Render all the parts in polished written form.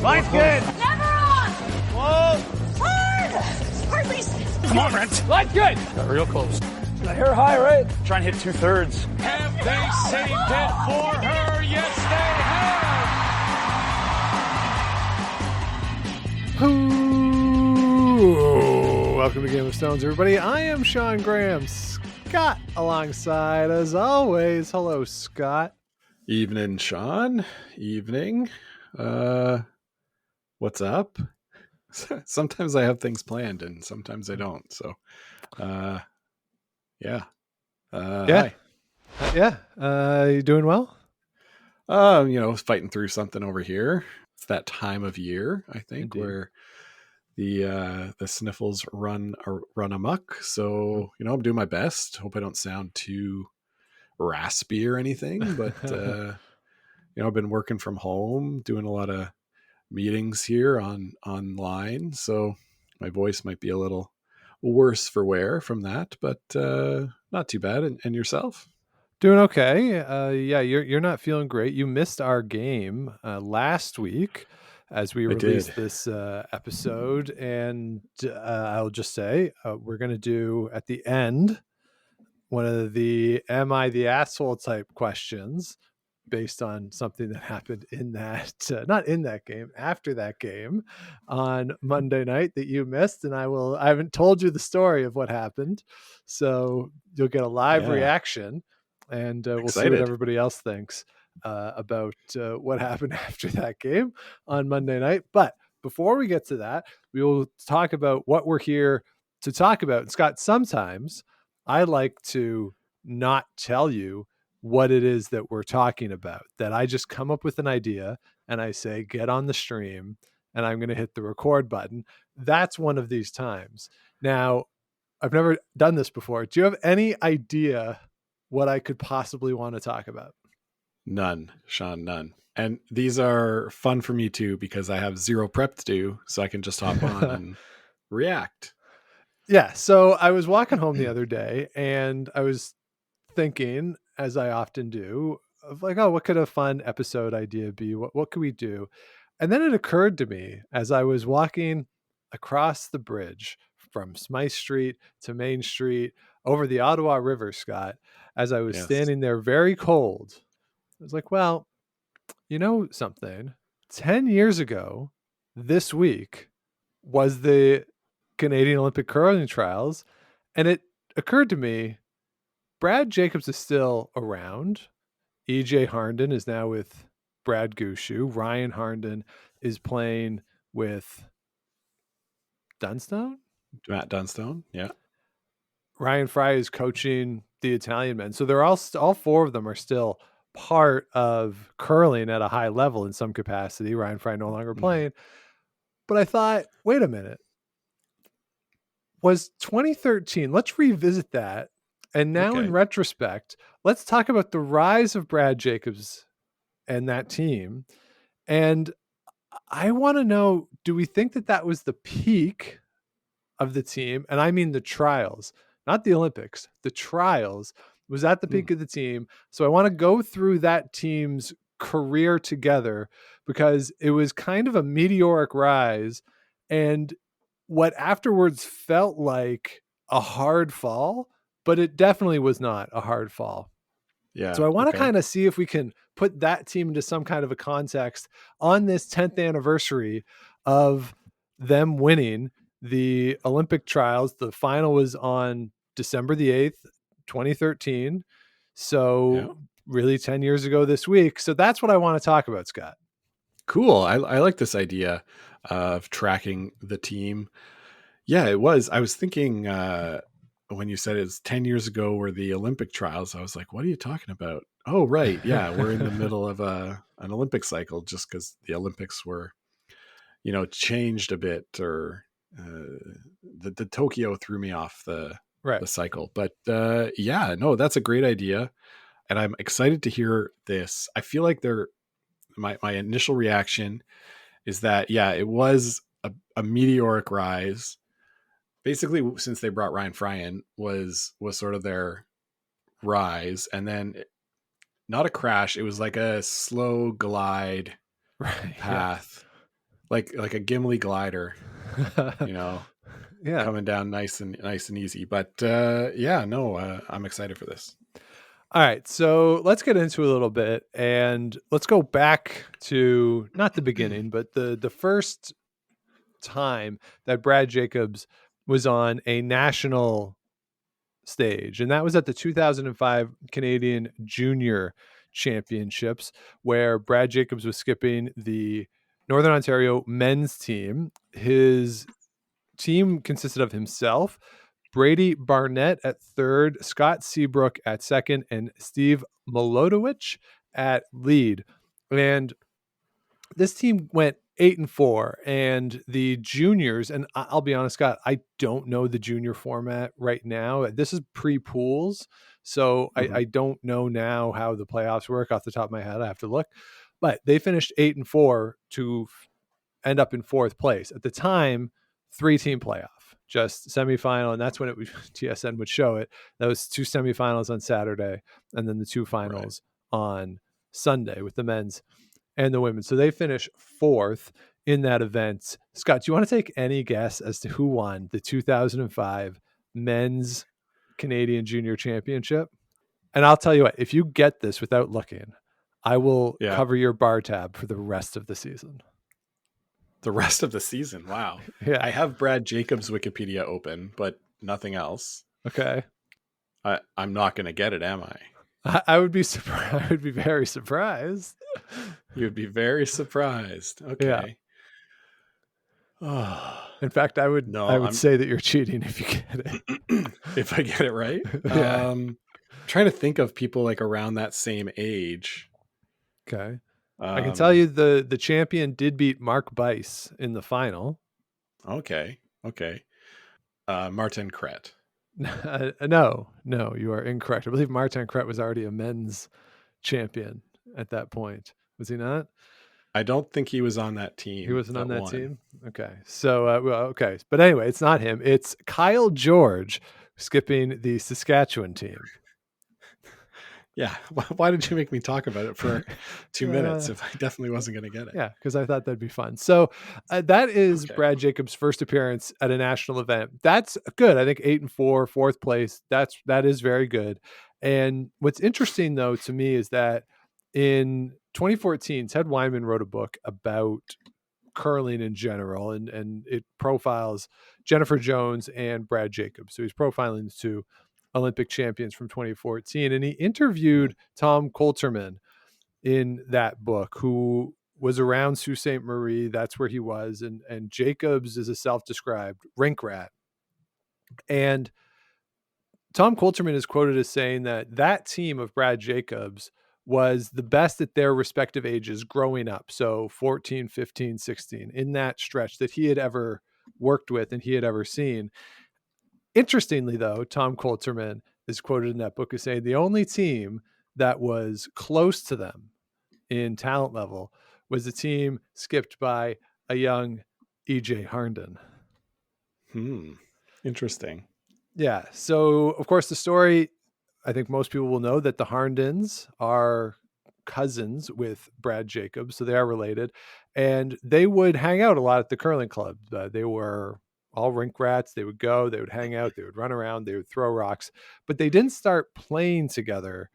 Line's good. Never on. Whoa. Hard. Release. Come on, Brent. Line's good. Got real close. The hair high, right? Try and hit 2/3. Have they saved it for her? Yes, they have. Ooh, welcome to Game of Stones, everybody. I am Sean Graham. Scott alongside, as always. Hello, Scott. Evening, Sean. Evening. What's up? Sometimes I have things planned and sometimes I don't. So, yeah. Hi. You doing well? Fighting through something over here. It's that time of year, I think, Indeed. where the sniffles run amok. So, I'm doing my best. Hope I don't sound too raspy or anything, but I've been working from home, doing a lot of meetings here online, so my voice might be a little worse for wear from that, but not too bad. And yourself? Doing okay. You're not feeling great. You missed our game last week as we released this episode, and I'll just say we're going to do at the end one of the "Am I the asshole?" type questions based on something that happened in that, not in that game, after that game on Monday night that you missed. And I haven't told you the story of what happened, so you'll get a live reaction, and we'll see what everybody else thinks about what happened after that game on Monday night. But before we get to that, we will talk about what we're here to talk about. And Scott, sometimes I like to not tell you what it is that we're talking about, that I just come up with an idea and I say, get on the stream, and I'm going to hit the record button. That's one of these times. Now, I've never done this before. Do you have any idea what I could possibly want to talk about? None, Sean, none. And these are fun for me too, because I have zero prep to do, so I can just hop on and react. Yeah. So I was walking home the other day and I was thinking, as I often do, of like, oh, what could a fun episode idea be? What could we do? And then it occurred to me as I was walking across the bridge from Smythe Street to Main Street over the Ottawa River, Scott, as I was standing there very cold, I was like, well, you know something? 10 years ago this week was the Canadian Olympic curling trials. And it occurred to me, Brad Jacobs is still around. EJ Harnden is now with Brad Gushu. Ryan Harnden is playing with Dunstone? Matt Dunstone, yeah. Ryan Fry is coaching the Italian men. So they're all four of them are still part of curling at a high level in some capacity. Ryan Fry no longer playing. But I thought, wait a minute. Was 2013, let's revisit that. And now in retrospect, let's talk about the rise of Brad Jacobs and that team. And I want to know, do we think that was the peak of the team? And I mean the trials, not the Olympics. The trials was at the peak of the team. So I want to go through that team's career together, because it was kind of a meteoric rise and what afterwards felt like a hard fall, but it definitely was not a hard fall. Yeah. So I want to kind of see if we can put that team into some kind of a context on this 10th anniversary of them winning the Olympic trials. The final was on December the 8th, 2013. So really 10 years ago this week. So that's what I want to talk about, Scott. Cool. I like this idea of tracking the team. Yeah, it was. I was thinking when you said it's 10 years ago were the Olympic trials, I was like, what are you talking about? Oh, right. Yeah, we're in the middle of an Olympic cycle, just because the Olympics were, changed a bit, or the Tokyo threw me off the cycle. But that's a great idea. And I'm excited to hear this. I feel like my initial reaction is that, it was a meteoric rise. Basically, since they brought Ryan Fry in, was sort of their rise. And then not a crash. It was like a slow glide path like a Gimli glider, you know, Yeah. coming down nice and easy. But I'm excited for this. All right, so let's get into a little bit, and let's go back to not the beginning, but the first time that Brad Jacobs was on a national stage, and that was at the 2005 Canadian Junior Championships, where Brad Jacobs was skipping the Northern Ontario men's team. His team consisted of himself, Brady Barnett at third, Scott Seabrook at second, and Steve Milodowicz at lead. And this team went 8-4, and the juniors, and I'll be honest, Scott, I don't know the junior format right now. This is pre-pools, so I don't know now how the playoffs work off the top of my head. I have to look, but they finished 8-4 to end up in fourth place. At the time, 3-team playoff, just semifinal, and that's when TSN would show it. That was 2 semifinals on Saturday, and then the 2 finals on Sunday with the men's and the women. So they finish fourth in that event. Scott, do you want to take any guess as to who won the 2005 men's Canadian Junior Championship? And I'll tell you what, if you get this without looking, I will cover your bar tab for the rest of the season. The rest of the season? Wow. Yeah. I have Brad Jacobs' Wikipedia open, but nothing else. Okay. I'm not going to get it, am I? I would be surprised. I would be very surprised. You'd be very surprised. Okay. Yeah. In fact, I would say that you're cheating if you get it. If I get it right? Yeah. I'm trying to think of people like around that same age. Okay. I can tell you the champion did beat Mark Bice in the final. Okay. Martin Kret. No, you are incorrect. I believe Martin Kret was already a men's champion at that point. Was he not? I don't think he was on that team. He wasn't on that team? Okay. So, okay. But anyway, it's not him. It's Kyle George skipping the Saskatchewan team. Yeah. Why did you make me talk about it for 2 minutes if I definitely wasn't going to get it? Yeah, because I thought that'd be fun. So that is Brad Jacobs' first appearance at a national event. That's good. I think 8-4, fourth place. That is very good. And what's interesting, though, to me is that in 2014, Ted Wyman wrote a book about curling in general, and it profiles Jennifer Jones and Brad Jacobs. So he's profiling the 2 Olympic champions from 2014. And he interviewed Tom Coulterman in that book, who was around Sault Ste. Marie. That's where he was. And Jacobs is a self-described rink rat. And Tom Coulterman is quoted as saying that team of Brad Jacobs was the best at their respective ages growing up. So 14, 15, 16, in that stretch that he had ever worked with and he had ever seen. Interestingly, though, Tom Coulterman is quoted in that book as saying the only team that was close to them in talent level was a team skipped by a young EJ Harnden. Interesting. Yeah. So, of course, the story, I think most people will know that the Harndens are cousins with Brad Jacobs, so they are related, and they would hang out a lot at the curling club. They were all rink rats. They would go, they would hang out, they would run around, they would throw rocks, but they didn't start playing together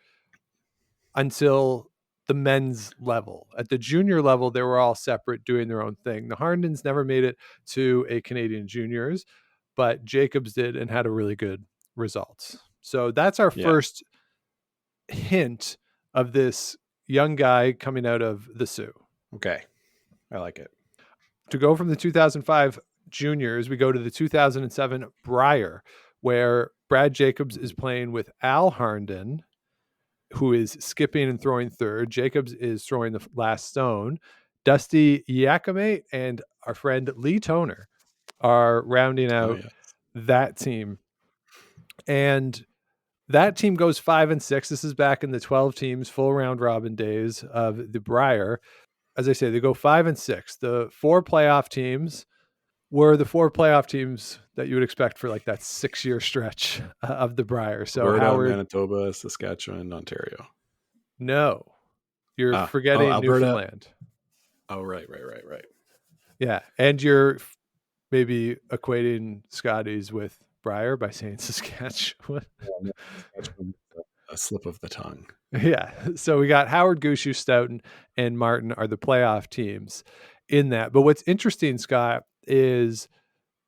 until the men's level. At the junior level, they were all separate doing their own thing. The Harndens never made it to a Canadian juniors, but Jacobs did and had a really good results. So that's our first hint of this young guy coming out of the Sioux. Okay. I like it. To go from the 2005 juniors, we go to the 2007 Brier, where Brad Jacobs is playing with Al Harnden, who is skipping and throwing third. Jacobs is throwing the last stone. Dusty Yakame and our friend Lee Toner are rounding out that team. And that team goes 5-6. This is back in the 12 teams, full round robin days of the Brier. As I say, they go 5-6. The 4 playoff teams were the 4 playoff teams that you would expect for like that 6-year stretch of the Brier. So Alberta, Howard, Manitoba, Saskatchewan, Ontario. No, you're forgetting Alberta. Newfoundland. Oh, right. Yeah. And you're maybe equating Scotties with Briar by saying Saskatchewan. A slip of the tongue. Yeah. So we got Howard, Gushu, Stoughton, and Martin are the playoff teams in that. But what's interesting, Scott, is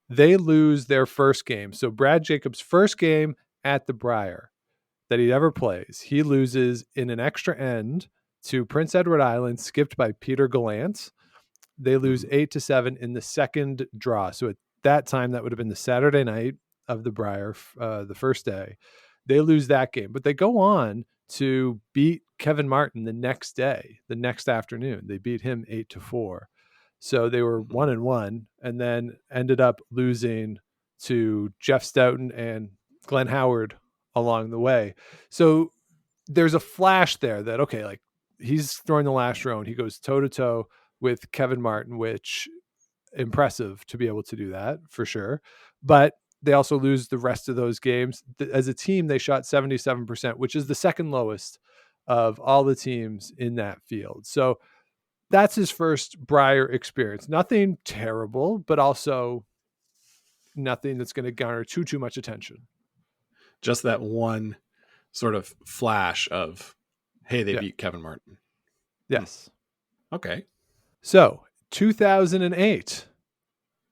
they lose their first game. So Brad Jacobs' first game at the Briar that he ever plays, he loses in an extra end to Prince Edward Island, skipped by Peter Gallant. They lose 8-7 in the second draw. So at that time, that would have been the Saturday night of the Briar, the first day. They lose that game, but they go on to beat Kevin Martin the next day, the next afternoon. They beat him 8-4. So they were 1-1, and then ended up losing to Jeff Stoughton and Glenn Howard along the way. So there's a flash there that, okay, like he's throwing the last round. He goes toe to toe with Kevin Martin, which impressive to be able to do that for sure. But they also lose the rest of those games. As a team, they shot 77%, which is the second lowest of all the teams in that field. So that's his first Briar experience. Nothing terrible, but also nothing that's going to garner too much attention. Just that one sort of flash of, hey, they beat Kevin Martin. Yes. Okay. So 2008,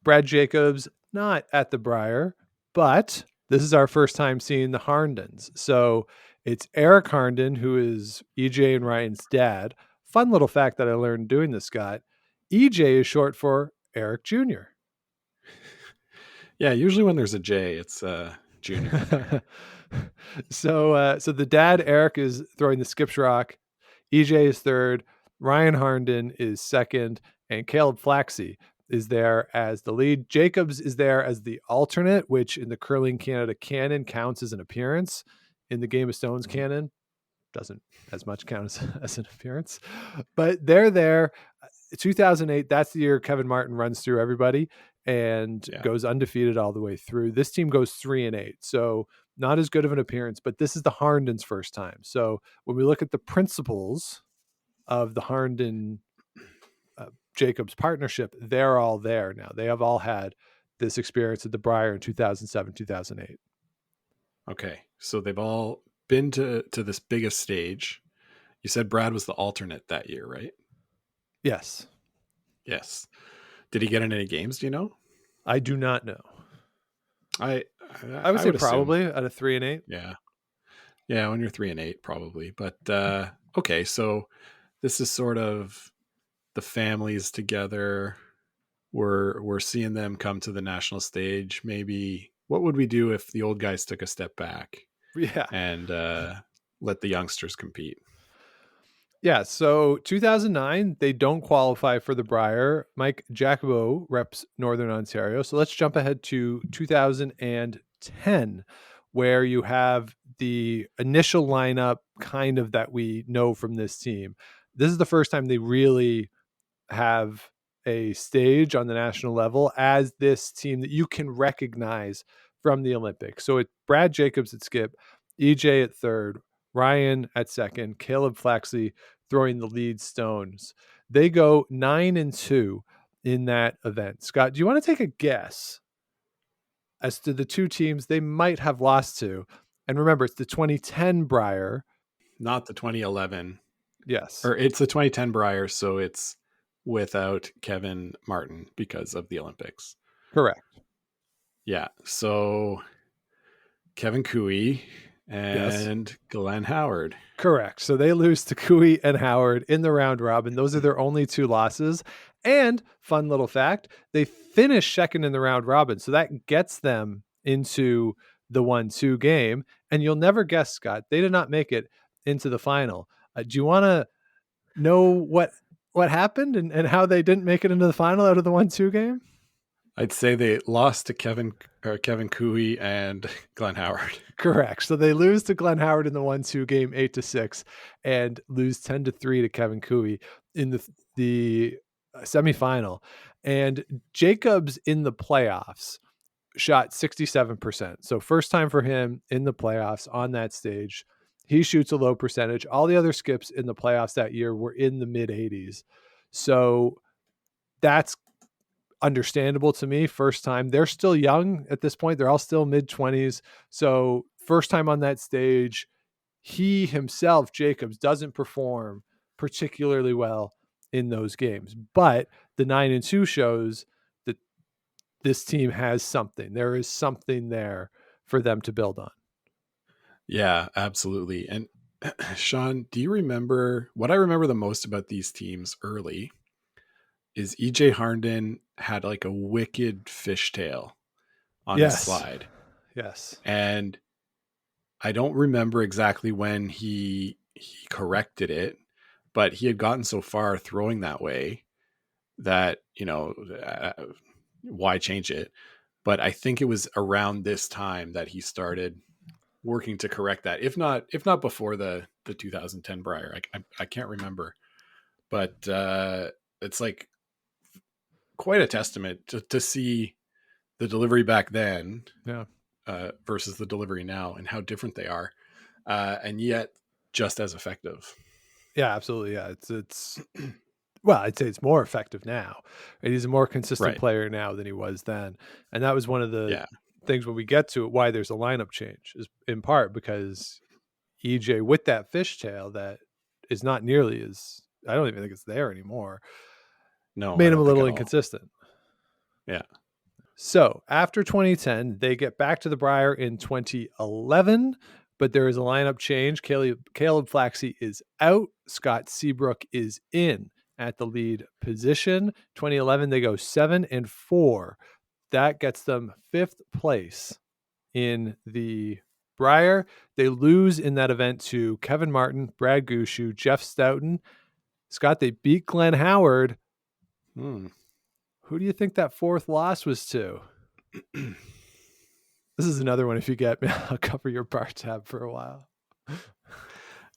Brad Jacobs not at the Briar, but this is our first time seeing the Harndens. So it's Eric Harnden, who is EJ and Ryan's dad. Fun little fact that I learned doing this, Scott. EJ is short for Eric Jr. Yeah, usually when there's a J, it's Junior. So the dad, Eric, is throwing the skips rock. EJ is third. Ryan Harnden is second. And Caleb Flaxey is there as the lead. Jacobs is there as the alternate, which in the Curling Canada canon counts as an appearance. In the Game of Stones canon, doesn't as much count as an appearance. But they're there. 2008, that's the year Kevin Martin runs through everybody and goes undefeated all the way through. This team goes 3-8. So not as good of an appearance, but this is the Harndens' first time. So when we look at the principles of the Harnden Jacobs partnership, they're all there now. They have all had this experience at the Briar in 2007, 2008. Okay. So they've all been to this biggest stage. You said Brad was the alternate that year, right? Yes. Yes. Did he get in any games? Do you know? I do not know. I would say probably assume. Out of 3-8. Yeah. Yeah. When you're 3-8, probably. But okay. So this is sort of the families together. We're seeing them come to the national stage. Maybe what would we do if the old guys took a step back? Yeah. And let the youngsters compete. Yeah, so 2009, they don't qualify for the Briar. Mike Jacobo reps Northern Ontario. So let's jump ahead to 2010, where you have the initial lineup kind of that we know from this team. This is the first time they really have a stage on the national level as this team that you can recognize from the Olympics. So it's Brad Jacobs at skip, EJ at third, Ryan at second, Caleb Flaxey throwing the lead stones. They go 9-2 in that event. Scott, do you want to take a guess as to the two teams they might have lost to? And remember, it's the 2010 Briar. Not the 2011. Yes. Or it's the 2010 Briar, so it's without Kevin Martin because of the Olympics. Correct. Yeah. So Kevin Cooey and Glenn Howard. Correct. So they lose to Cooey and Howard in the round robin. Those are their only two losses. And fun little fact, they finish second in the round robin. So that gets them into the 1-2 game. And you'll never guess, Scott, they did not make it into the final. Do you want to know what happened and how they didn't make it into the final out of the 1-2 game? I'd say they lost to Kevin Cooey and Glenn Howard. Correct. So they lose to Glenn Howard in the 1-2 game 8-6 and lose 10-3 to Kevin Cooey in the semifinal. And Jacobs in the playoffs shot 67%. So first time for him in the playoffs on that stage. He shoots a low percentage. All the other skips in the playoffs that year were in the mid 80s. So that's understandable to me. First time, they're still young at this point. They're all still mid-20s. So first time on that stage, he himself, Jacobs, doesn't perform particularly well in those games. But the 9-2 shows that this team has something. There is something there for them to build on. Yeah, absolutely. And Sean, do you remember what I remember the most about these teams early is EJ Harden had like a wicked fishtail on his slide. Yes. And I don't remember exactly when he corrected it, but he had gotten so far throwing that way that, why change it? But I think it was around this time that he started working to correct that. If not before the 2010 Briar, I can't remember, but it's like quite a testament to see the delivery back then, versus the delivery now, and how different they are, and yet just as effective. Yeah, absolutely. Yeah, it's well, I'd say it's more effective now. And he's a more consistent player now than he was then, and that was one of the things when we get to it, why there's a lineup change is in part because EJ with that fishtail that is not nearly as, I don't even think it's there anymore. No, made him a little inconsistent. Yeah. So after 2010, they get back to the Briar in 2011, but there is a lineup change. Caleb Flaxey is out. Scott Seabrook is in at the lead position. 2011, they go 7-4. That gets them 5th place in the Briar. They lose in that event to Kevin Martin, Brad Gushu, Jeff Stoughton. Scott, they beat Glenn Howard. Who do you think that 4th loss was to? This is another one. If you get me, I'll cover your bar tab for a while.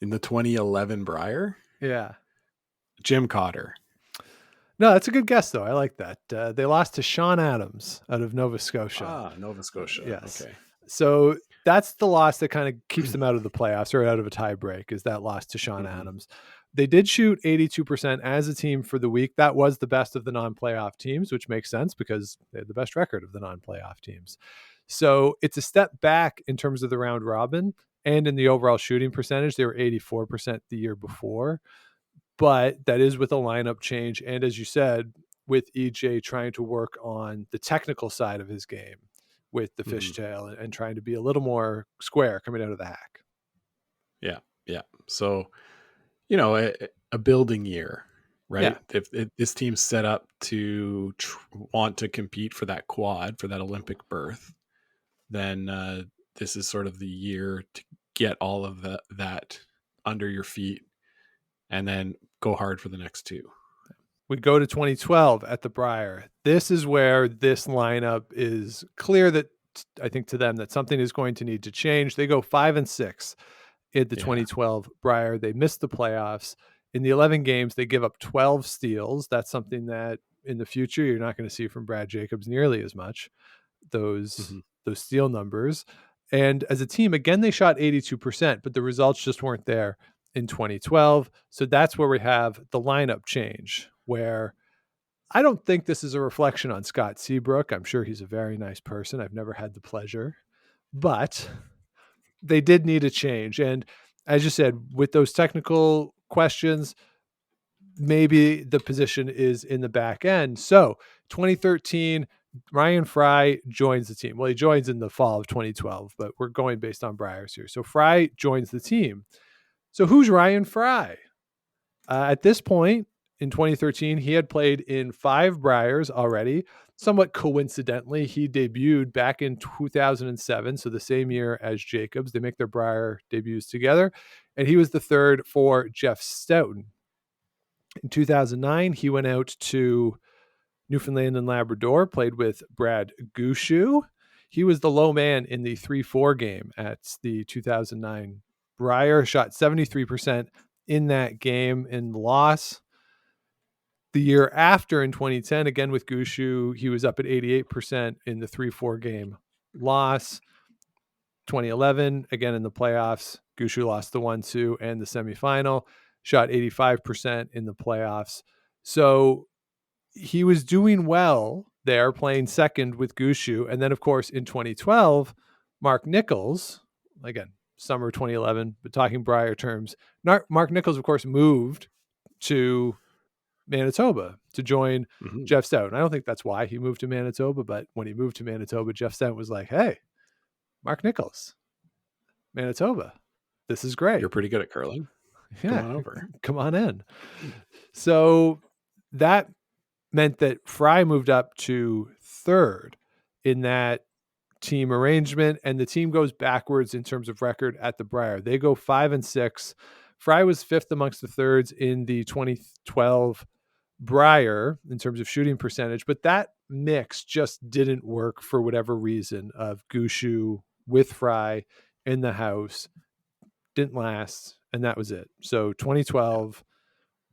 In the 2011 Briar? Yeah. Jim Cotter. No, that's a good guess, though. I like that. They lost to Sean Adams out of Nova Scotia. Nova Scotia. Yes. Okay. So that's the loss that kind of keeps them out of the playoffs or out of a tie break, is that loss to Sean Adams. They did shoot 82% as a team for the week. That was the best of the non-playoff teams, which makes sense because they had the best record of the non-playoff teams. So it's a step back in terms of the round robin, and in the overall shooting percentage. They were 84% the year before, but that is with a lineup change. And as you said, with EJ trying to work on the technical side of his game with the fishtail and trying to be a little more square coming out of the hack. Yeah. Yeah. So, a building year, right? Yeah. If this team's set up to want to compete for that quad, for that Olympic berth, then this is sort of the year to get all of that under your feet and then go hard for the next 2. We go to 2012 at the Briar. This is where this lineup is clear that I think to them that something is going to need to change. They go 5-6 at the 2012 Briar. They missed the playoffs. In the 11 games, they give up 12 steals. That's something that in the future you're not going to see from Brad Jacobs nearly as much. Those steal numbers. And as a team, again, they shot 82%, but the results just weren't there in 2012. So that's where we have the lineup change, where I don't think this is a reflection on Scott Seabrook. I'm sure he's a very nice person. I've never had the pleasure, but they did need a change. And as you said, with those technical questions, maybe the position is in the back end. So 2013, Ryan Fry joins the team. Well, he joins in the fall of 2012, but we're going based on Briars here. So Fry joins the team. So who's Ryan Fry? At this point in 2013, he had played in 5 Briars already. Somewhat coincidentally, he debuted back in 2007, so the same year as Jacobs. They make their Briar debuts together, and he was the 3rd for Jeff Stoughton. In 2009, he went out to Newfoundland and Labrador, played with Brad Gushu. He was the low man in the 3-4 game at the 2009 Briar, shot 73% in that game in the loss. The year after, in 2010, again with Gushu, he was up at 88% in the 3-4 game loss. 2011, again in the playoffs, Gushu lost the 1-2 and the semifinal, shot 85% in the playoffs. So he was doing well there playing second with Gushu. And then, of course, in 2012, Mark Nichols, again, summer 2011, but talking Briar terms, Mark Nichols, of course, moved to Manitoba to join Jeff Stoughton. I don't think that's why he moved to Manitoba, but when he moved to Manitoba, Jeff Stoughton was like, hey, Mark Nichols, Manitoba, this is great. You're pretty good at curling. Yeah, come on over. Come on in. So that meant that Fry moved up to third in that team arrangement, and the team goes backwards in terms of record at the Briar. They go 5-6. Fry was fifth amongst the thirds in the 2012 Briar in terms of shooting percentage, but that mix just didn't work for whatever reason of Gushu with Fry in the house. Didn't last, and that was it. So 2012,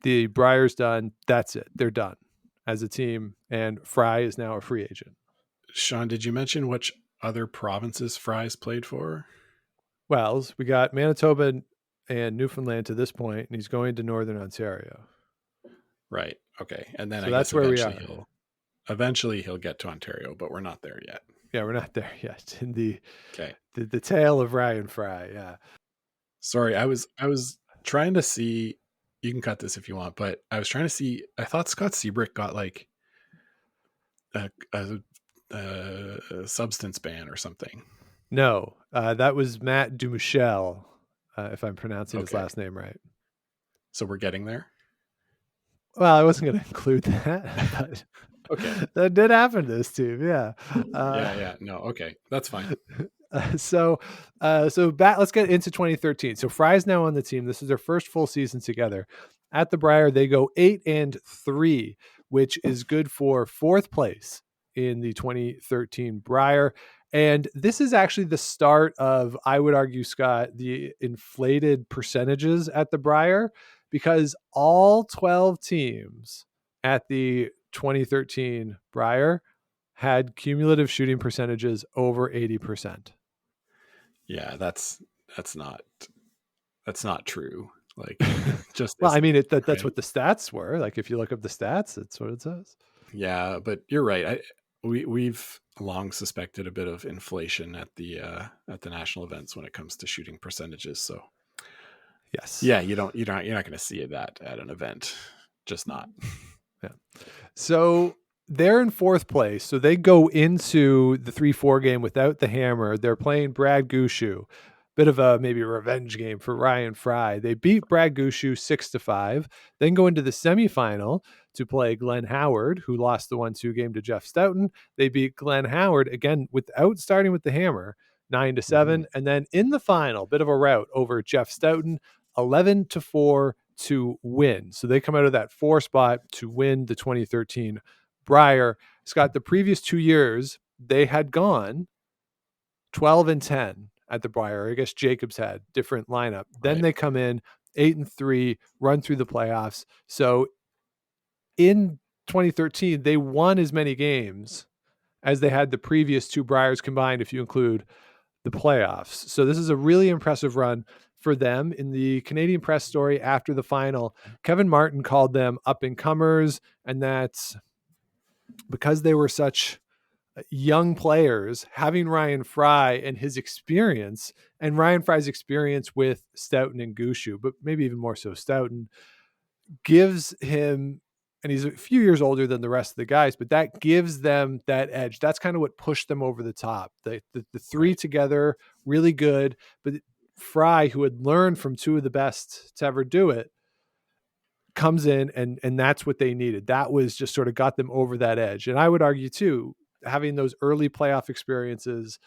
the Briar's done. That's it. They're done as a team, and Fry is now a free agent. Sean, did you mention which other provinces Fry's played for? Wells, we got Manitoba and Newfoundland to this point, and he's going to Northern Ontario. Right. Okay. And then so that's where we are. Eventually he'll get to Ontario, but we're not there yet. Yeah, we're not there yet. In the tale of Ryan Fry. Yeah. Sorry, I was trying to see. You can cut this if you want, but I was trying to see. I thought Scott Seabrick got like a substance ban or something. No, that was Matt Dumichel, if I'm pronouncing his last name right. So we're getting there. Well, I wasn't going to include that, but that did happen to this team. Yeah. No. Okay. That's fine. So let's get into 2013. So Fry's now on the team. This is their first full season together at the Briar. They go 8-3, which is good for fourth place in the 2013 Briar. And this is actually the start of, I would argue, Scott, the inflated percentages at the Briar, because all 12 teams at the 2013 Briar had cumulative shooting percentages over 80%. Yeah, that's not true. Like, just well, I mean, that's what the stats were. Like, if you look up the stats, that's what it says. Yeah, but you're right. We've long suspected a bit of inflation at the national events when it comes to shooting percentages. So, yes, yeah, you're not going to see that at an event, just not. Yeah. So they're in fourth place. So they go into the 3-4 game without the hammer. They're playing Brad Gushu. Bit of a maybe a revenge game for Ryan Fry. They beat Brad Gushu 6-5, then go into the semifinal to play Glenn Howard, who lost the 1-2 game to Jeff Stoughton. They beat Glenn Howard again without starting with the hammer, 9-7, and then in the final, bit of a rout over Jeff Stoughton, 11-4 to win. So they come out of that 4 spot to win the 2013 Briar. Scott, the previous 2 years, they had gone 12-10 at the Briar. I guess Jacobs had different lineup. Then they come in 8-3, run through the playoffs. So in 2013, they won as many games as they had the previous 2 Briars combined, if you include the playoffs. So this is a really impressive run for them. In the Canadian press story after the final, Kevin Martin called them up and comers, and that's because they were such young players. Having Ryan Fry and his experience, and Ryan Fry's experience with Stoughton and Gushu, but maybe even more so Stoughton, gives him, and he's a few years older than the rest of the guys, but that gives them that edge. That's kind of what pushed them over the top. The 3 together, really good, but Fry, who had learned from 2 of the best to ever do it, comes in, and that's what they needed. That was just sort of got them over that edge. And I would argue too, having those early playoff experiences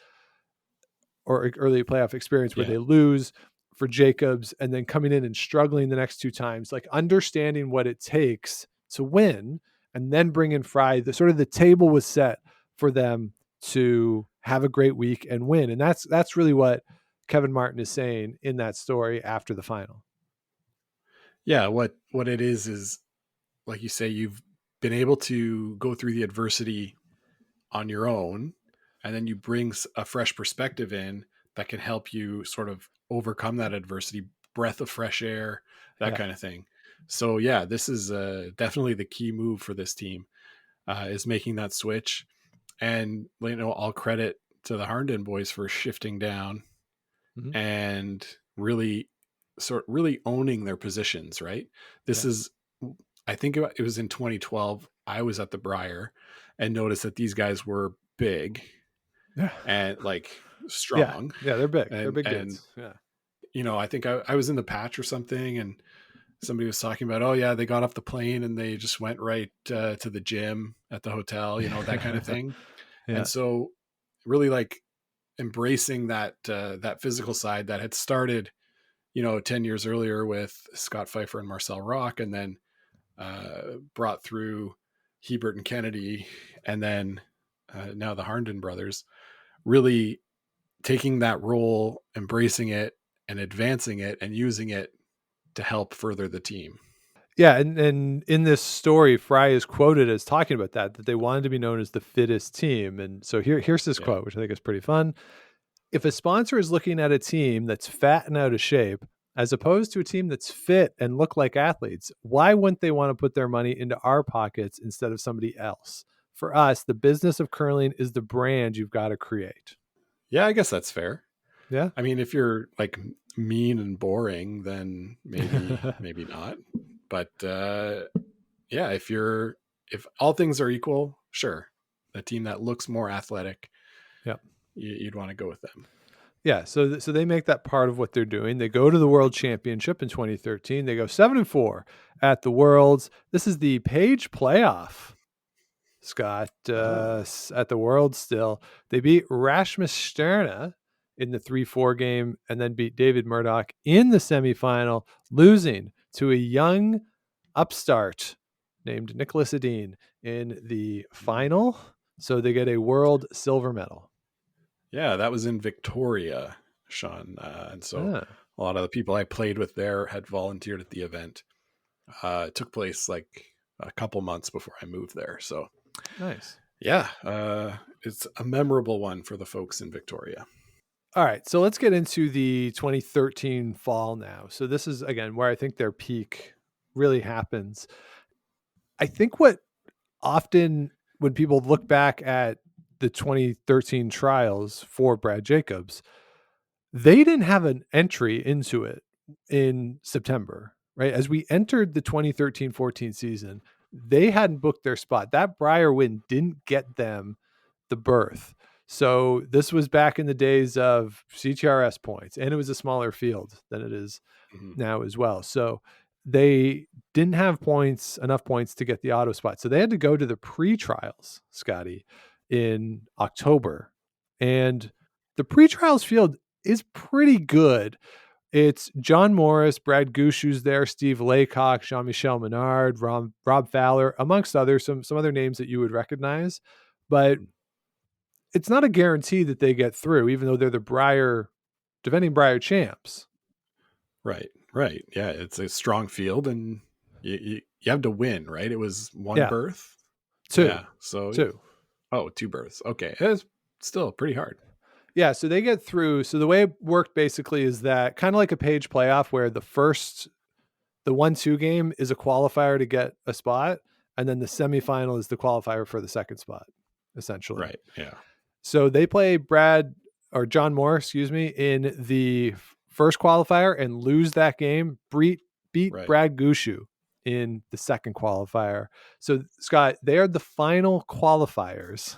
or early playoff experience where they lose for Jacobs and then coming in and struggling the next 2 times, like understanding what it takes to win and then bring in Fry, the table was set for them to have a great week and win. And that's really what Kevin Martin is saying in that story after the final. Yeah. What it is like you say, you've been able to go through the adversity on your own, and then you bring a fresh perspective in that can help you sort of overcome that adversity, breath of fresh air, that kind of thing. So yeah, this is definitely the key move for this team. is making that switch. And, all credit to the Harnden boys for shifting down and really owning their positions, right? This is, I think it was in 2012, I was at the Briar and noticed that these guys were big and strong. Yeah, they're big. And, they're big and, dudes. Yeah. I think I was in the patch or something, and somebody was talking about, oh yeah, they got off the plane and they just went right to the gym at the hotel, that kind of thing. And so really embracing that physical side that had started, 10 years earlier with Scott Pfeiffer and Marcel Rock, and then brought through Hebert and Kennedy, and then now the Harnden brothers, really taking that role, embracing it and advancing it and using it to help further the team. Yeah, and in this story, Fry is quoted as talking about that they wanted to be known as the fittest team. And so here's this quote, which I think is pretty fun. If a sponsor is looking at a team that's fat and out of shape, as opposed to a team that's fit and look like athletes, why wouldn't they want to put their money into our pockets instead of somebody else? For us, the business of curling is the brand you've got to create. Yeah, I guess that's fair. Yeah. I mean, if you're mean and boring, then maybe not. But yeah, if all things are equal, sure, a team that looks more athletic, you'd want to go with them. Yeah, so they make that part of what they're doing. They go to the World Championship in 2013. They go 7-4 at the Worlds. This is the Page playoff, Scott, at the Worlds still. They beat Rasmus Sterne in the 3-4 game and then beat David Murdoch in the semifinal, losing to a young upstart named Nicholas Edin in the final. So they get a world silver medal. Yeah, that was in Victoria, Sean. And so a lot of the people I played with there had volunteered at the event. It took place a couple months before I moved there. So nice. Yeah, it's a memorable one for the folks in Victoria. All right, so let's get into the 2013 fall now. So this is, again, where I think their peak really happens. I think what often when people look back at the 2013 trials for Brad Jacobs, they didn't have an entry into it in September, right? As we entered the 2013-14 season, they hadn't booked their spot. That Briar win didn't get them the berth. So this was back in the days of CTRS points, and it was a smaller field than it is now as well. So they didn't have enough points to get the auto spot. So they had to go to the pre-trials, Scotty, in October. And the pre-trials field is pretty good. It's John Morris, Brad Gushu's there, Steve Laycock, Jean-Michel Menard, Rob Fowler, amongst others, some other names that you would recognize. But it's not a guarantee that they get through, even though they're the defending Briar champs. Right. Yeah, it's a strong field, and you have to win, right? It was one berth? Two. Yeah, so two. Oh, 2 berths. Okay. It's still pretty hard. Yeah, so they get through. So the way it worked basically is that kind of like a Page playoff where the 1-2 game is a qualifier to get a spot, and then the semifinal is the qualifier for the second spot, essentially. Right, yeah. So they play John Moore, in the first qualifier and lose that game, beat Brad Gushu in the second qualifier. So, Scott, they are the final qualifiers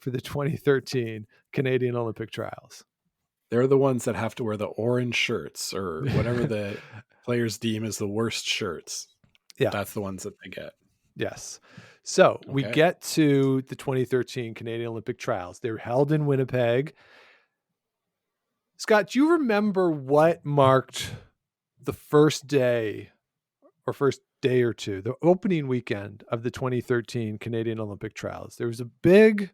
for the 2013 Canadian Olympic Trials. They're the ones that have to wear the orange shirts or whatever the players deem as the worst shirts. Yeah. That's the ones that they get. Yes. So we get to the 2013 Canadian Olympic Trials. They were held in Winnipeg. Scott, do you remember what marked the first day or two, the opening weekend of the 2013 Canadian Olympic Trials? There was a big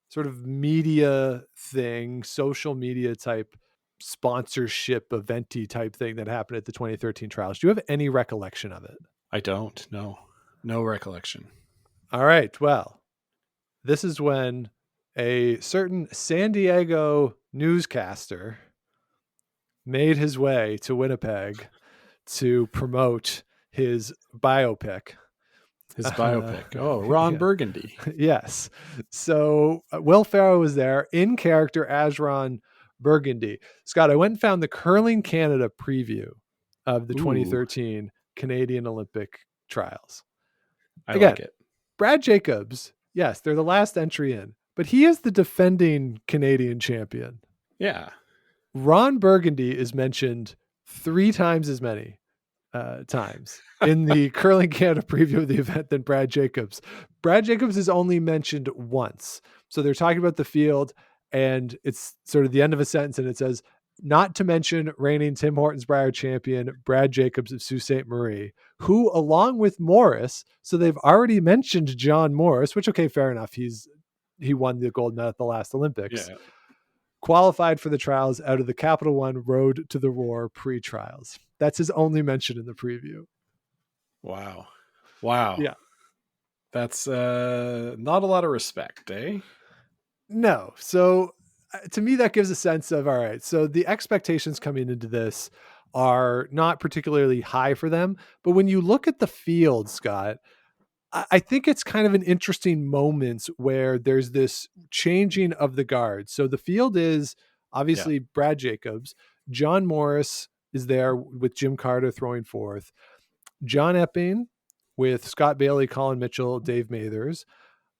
sort of media thing, social media type sponsorship eventy type thing that happened at the 2013 trials. Do you have any recollection of it? I don't. No recollection. All right. Well, this is when a certain San Diego newscaster made his way to Winnipeg to promote his biopic. His biopic. Ron Yeah. Burgundy. Yes. So Will Ferrell was there in character as Ron Burgundy. Scott, I went and found the Curling Canada preview of the 2013 Canadian Olympic trials. I Again, like it. Brad Jacobs, yes, they're the last entry in, but he is the defending Canadian champion. Yeah. Ron Burgundy is mentioned 3 times as many times in the Curling Canada preview of the event than Brad Jacobs. Brad Jacobs is only mentioned once. So they're talking about the field, and it's sort of the end of a sentence, and it says, not to mention reigning Tim Hortons Brier champion Brad Jacobs of Sault Ste. Marie, who, along with Morris, so they've already mentioned John Morris, which, okay, fair enough. He won the gold medal at the last Olympics. Yeah. Qualified for the trials out of the Capital One Road to the Roar pre-trials. That's his only mention in the preview. Wow. Yeah. That's not a lot of respect, eh? No. So to me, that gives a sense of, all right, so the expectations coming into this are not particularly high for them. But when you look at the field, Scott, I think it's kind of an interesting moment where there's this changing of the guard. So the field is obviously Brad Jacobs. John Morris is there with Jim Carter throwing fourth. John Epping with Scott Bailey, Colin Mitchell, Dave Mathers.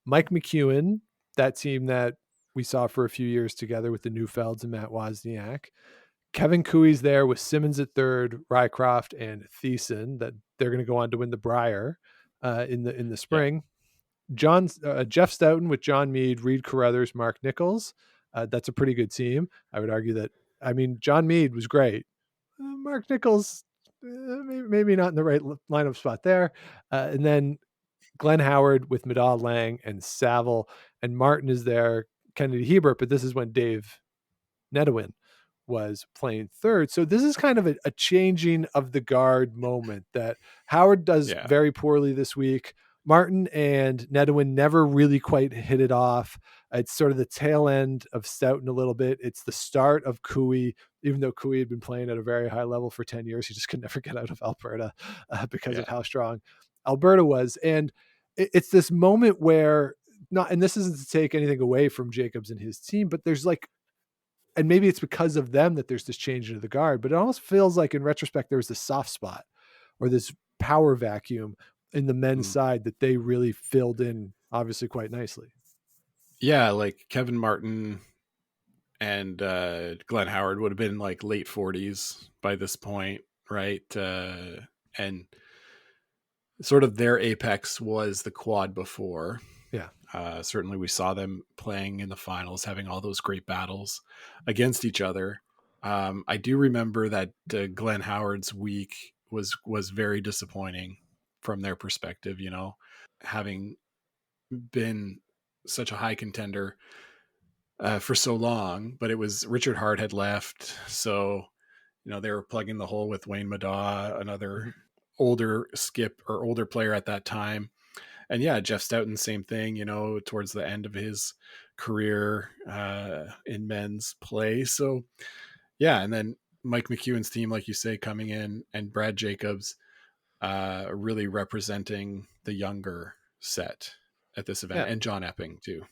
Mike McEwen, that team that we saw for a few years together with the Neufelds and Matt Wozniak. Kevin Cooey's there with Simmons at third, Rycroft and Thiessen, that they're going to go on to win the Brier in the spring. Jeff Stoughton with John Mead, Reed Carruthers, Mark Nichols. That's a pretty good team. I would argue that. I mean, John Mead was great. Mark Nichols, maybe not in the right lineup spot there. And then Glenn Howard with Middaugh Lang and Saville, and Martin is there, Kennedy Hebert, but this is when Dave Nedwin was playing third. So this is kind of a changing of the guard moment that Howard does very poorly this week. Martin and Nedwin never really quite hit it off. It's sort of the tail end of Stoughton a little bit. It's the start of Cooey, even though Cooey had been playing at a very high level for 10 years. He just could never get out of Alberta because of how strong Alberta was. And it's this moment where and this isn't to take anything away from Jacobs and his team, but there's like, and maybe it's because of them that there's this change into the guard, but it almost feels like in retrospect, there was this soft spot or this power vacuum in the men's side that they really filled in obviously quite nicely. Yeah. Like Kevin Martin and Glenn Howard would have been like late 40s by this point. Right. And sort of their apex was the quad before. Yeah. Certainly we saw them playing in the finals, having all those great battles against each other. I do remember that Glenn Howard's week was very disappointing from their perspective, you know, having been such a high contender for so long, but it was Richard Hart had left. So, you know, they were plugging the hole with Wayne Middaugh, another older skip or older player at that time. And yeah, Jeff Stoughton, same thing, you know, towards the end of his career in men's play. So yeah. And then Mike McEwen's team, like you say, coming in, and Brad Jacobs really representing the younger set at this event, and John Epping too.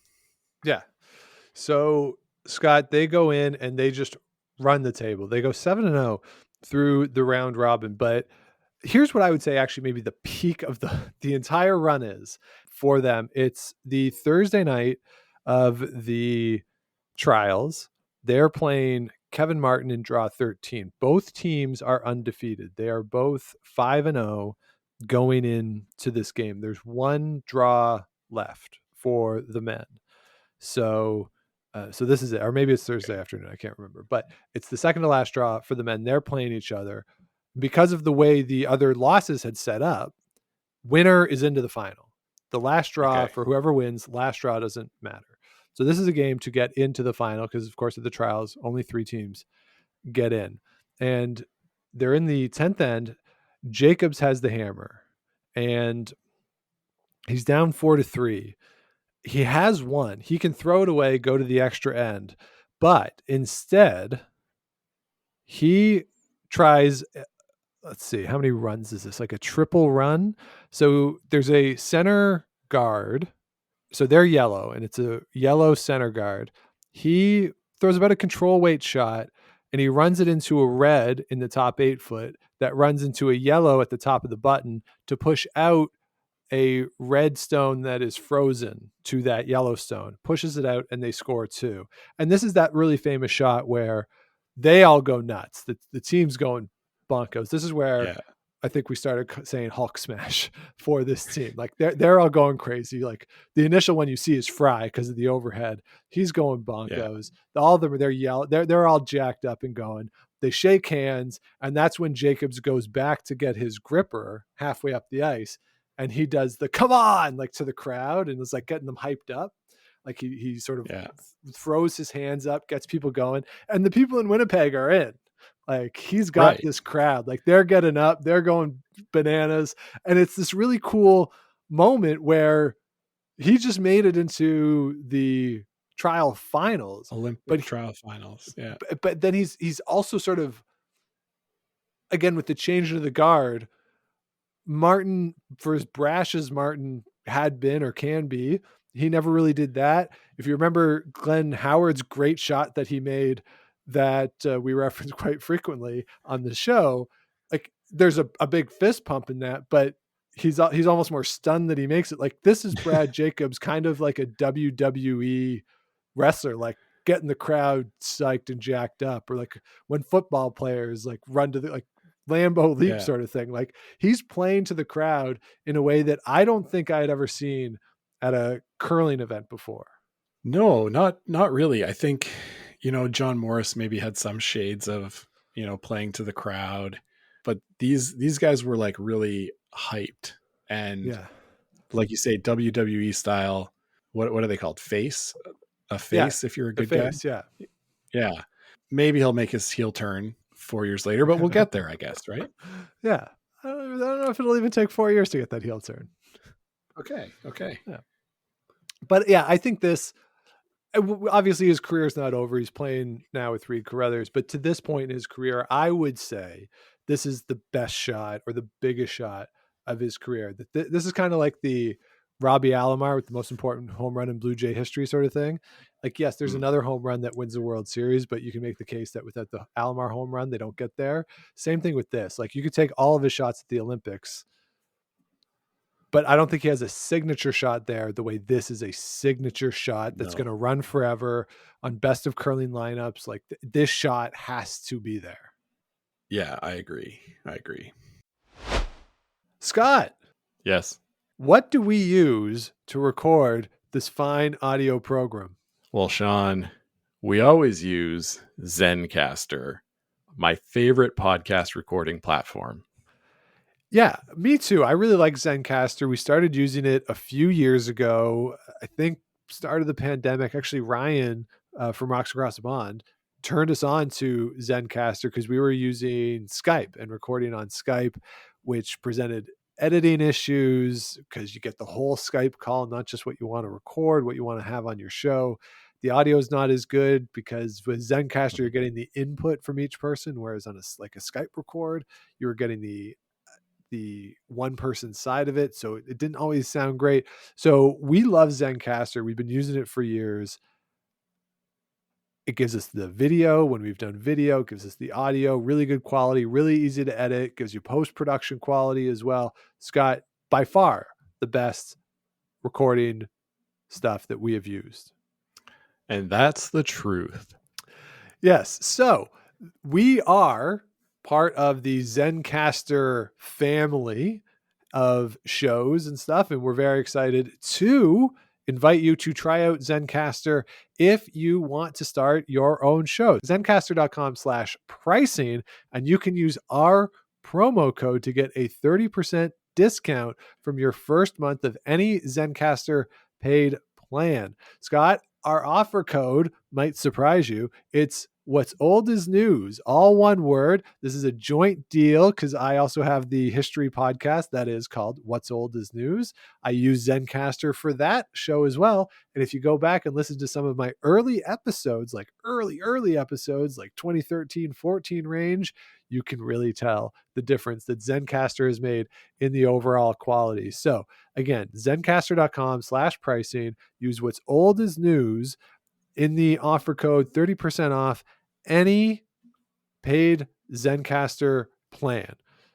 Yeah. So Scott, they go in and they just run the table. They go 7-0 through the round robin, but here's what I would say actually maybe the peak of the entire run is for them. It's the Thursday night of the trials. They're playing Kevin Martin in draw 13. Both teams are undefeated. They are both 5-0 going into this game. There's one draw left for the men. So this is it, or maybe it's Thursday afternoon. I can't remember, but it's the second to last draw for the men. They're playing each other. Because of the way the other losses had set up, winner is into the final. The last draw for whoever wins, last draw doesn't matter. So this is a game to get into the final because, of course, at the trials, only 3 teams get in. And they're in the 10th end. Jacobs has the hammer, and he's down 4-3. He has one. He can throw it away, go to the extra end. But instead, he tries let's see, how many runs is this? Like a triple run. So there's a center guard. So they're yellow, and it's a yellow center guard. He throws about a control weight shot, and he runs it into a red in the top 8 foot that runs into a yellow at the top of the button to push out a red stone that is frozen to that yellow stone, pushes it out, and they score 2. And this is that really famous shot where they all go nuts. The team's going bonkos. This is where I think we started saying Hulk smash for this team. Like they're all going crazy. Like the initial one you see is Fry because of the overhead. He's going bonkos. All of them they're all jacked up and going. They shake hands, and that's when Jacobs goes back to get his gripper halfway up the ice, and he does the come on like to the crowd and is like getting them hyped up. Like he sort of throws his hands up, gets people going, and the people in Winnipeg are in. Like he's got this crowd, like they're getting up, they're going bananas. And it's this really cool moment where he just made it into the trial finals, Olympic trial finals. Yeah. But then he's also sort of, again, with the change of the guard, Martin, for as brash as Martin had been or can be, he never really did that. If you remember Glenn Howard's great shot that he made that we reference quite frequently on the show, like there's a big fist pump in that, but he's almost more stunned that he makes it. Like this is Brad Jacobs, kind of like a WWE wrestler, like getting the crowd psyched and jacked up, or like when football players like run to the like Lambeau leap sort of thing. Like he's playing to the crowd in a way that I don't think I had ever seen at a curling event before. No, not really. I think, John Morris maybe had some shades of, playing to the crowd, but these guys were like really hyped and like you say, WWE style. What are they called? Face? A face if you're a good face, guy. Yeah. Maybe he'll make his heel turn 4 years later, but we'll get there, I guess, right? Yeah. I don't know if it'll even take 4 years to get that heel turn. Okay. Yeah. But yeah, I think this, obviously his career is not over. He's playing now with Reed Carruthers, but to this point in his career, I would say this is the best shot or the biggest shot of his career. This is kind of like the Robbie Alomar with the most important home run in Blue Jay history sort of thing. Like, yes, there's another home run that wins the World Series, but you can make the case that without the Alomar home run, they don't get there. Same thing with this. Like you could take all of his shots at the Olympics, but I don't think he has a signature shot there the way this is a signature shot that's going to run forever on best of curling lineups. Like this shot has to be there. Yeah, I agree. Scott. Yes. What do we use to record this fine audio program? Well, Sean, we always use Zencastr, my favorite podcast recording platform. Yeah, me too. I really like Zencastr. We started using it a few years ago. I think start of the pandemic. Actually, Ryan from Rocks Across the Pond turned us on to Zencastr because we were using Skype and recording on Skype, which presented editing issues because you get the whole Skype call, not just what you want to record, what you want to have on your show. The audio is not as good because with Zencastr, you're getting the input from each person, whereas on a Skype record, you were getting the one person side of it. So it didn't always sound great. So we love Zencastr. We've been using it for years. It gives us the video when we've done video, it gives us the audio, really good quality, really easy to edit, gives you post-production quality as well. Scott, by far the best recording stuff that we have used. And that's the truth. Yes. So we are part of the Zencastr family of shows and stuff, and we're very excited to invite you to try out Zencastr if you want to start your own show. Zencastr.com/pricing, and you can use our promo code to get a 30% discount from your first month of any Zencastr paid plan. Scott, our offer code might surprise you. It's What's Old is News, all one word. This is a joint deal because I also have the history podcast that is called What's Old is News. I use Zencaster for that show as well. And if you go back and listen to some of my early episodes, like early episodes, like 2013, 14 range, you can really tell the difference that Zencaster has made in the overall quality. So again, zencaster.com/pricing, use What's Old is News in the offer code, 30% off any paid Zencaster plan.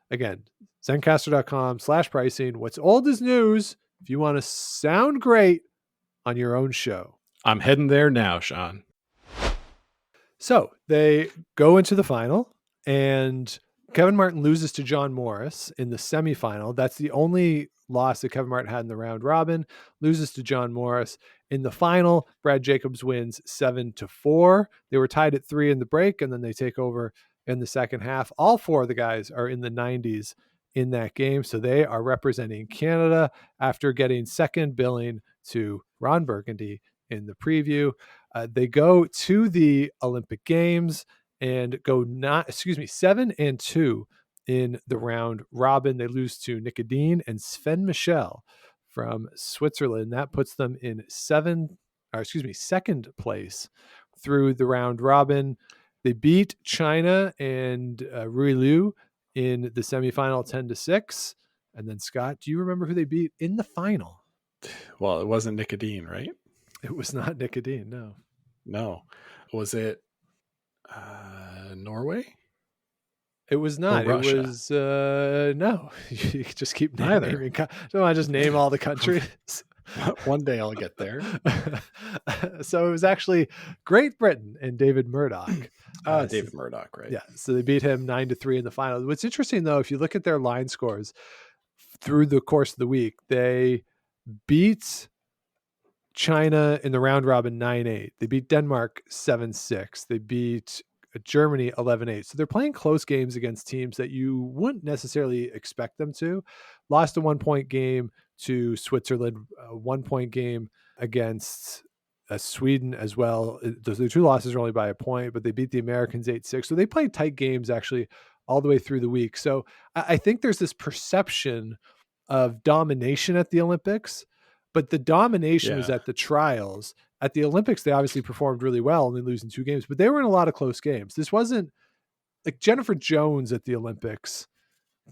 Again, zencaster.com/pricing. What's Old is News if you want to sound great on your own show. I'm heading there now, Sean. So they go into the final, and Kevin Martin loses to John Morris in the semifinal. That's the only loss that Kevin Martin had in the round robin. Loses to John Morris. In the final, Brad Jacobs wins 7-4. They were tied at 3 in the break, and then they take over in the second half. All 4 of the guys are in the 90s in that game, so they are representing Canada after getting second billing to Ron Burgundy in the preview. They go to the Olympic Games and go 7-2 in the round robin. They lose to Nicodine and Sven Michel from Switzerland. That puts them in second place through the round robin. They beat China and Rui Liu in the semifinal 10-6. And then, Scott, do you remember who they beat in the final? Well, it wasn't Nicodine, right? It was not Nicodine, no. No. Was it Norway? It was not. It was no. You just keep naming. Don't I just name all the countries? One day I'll get there. So it was actually Great Britain and David Murdoch. David Murdoch, right? Yeah. So they beat him 9-3 in the final. What's interesting though, if you look at their line scores through the course of the week, they beat China in the round robin 9-8. They beat Denmark 7-6. They beat Germany 11-8. So they're playing close games against teams that you wouldn't necessarily expect them to. Lost a 1-point game to Switzerland, a 1-point game against Sweden as well. The 2 losses are only by a point, but they beat the Americans 8-6. So they played tight games actually all the way through the week. So I think there's this perception of domination at the Olympics, but the domination was at the trials. At the Olympics, they obviously performed really well, only losing 2 games, but they were in a lot of close games. This wasn't like Jennifer Jones at the Olympics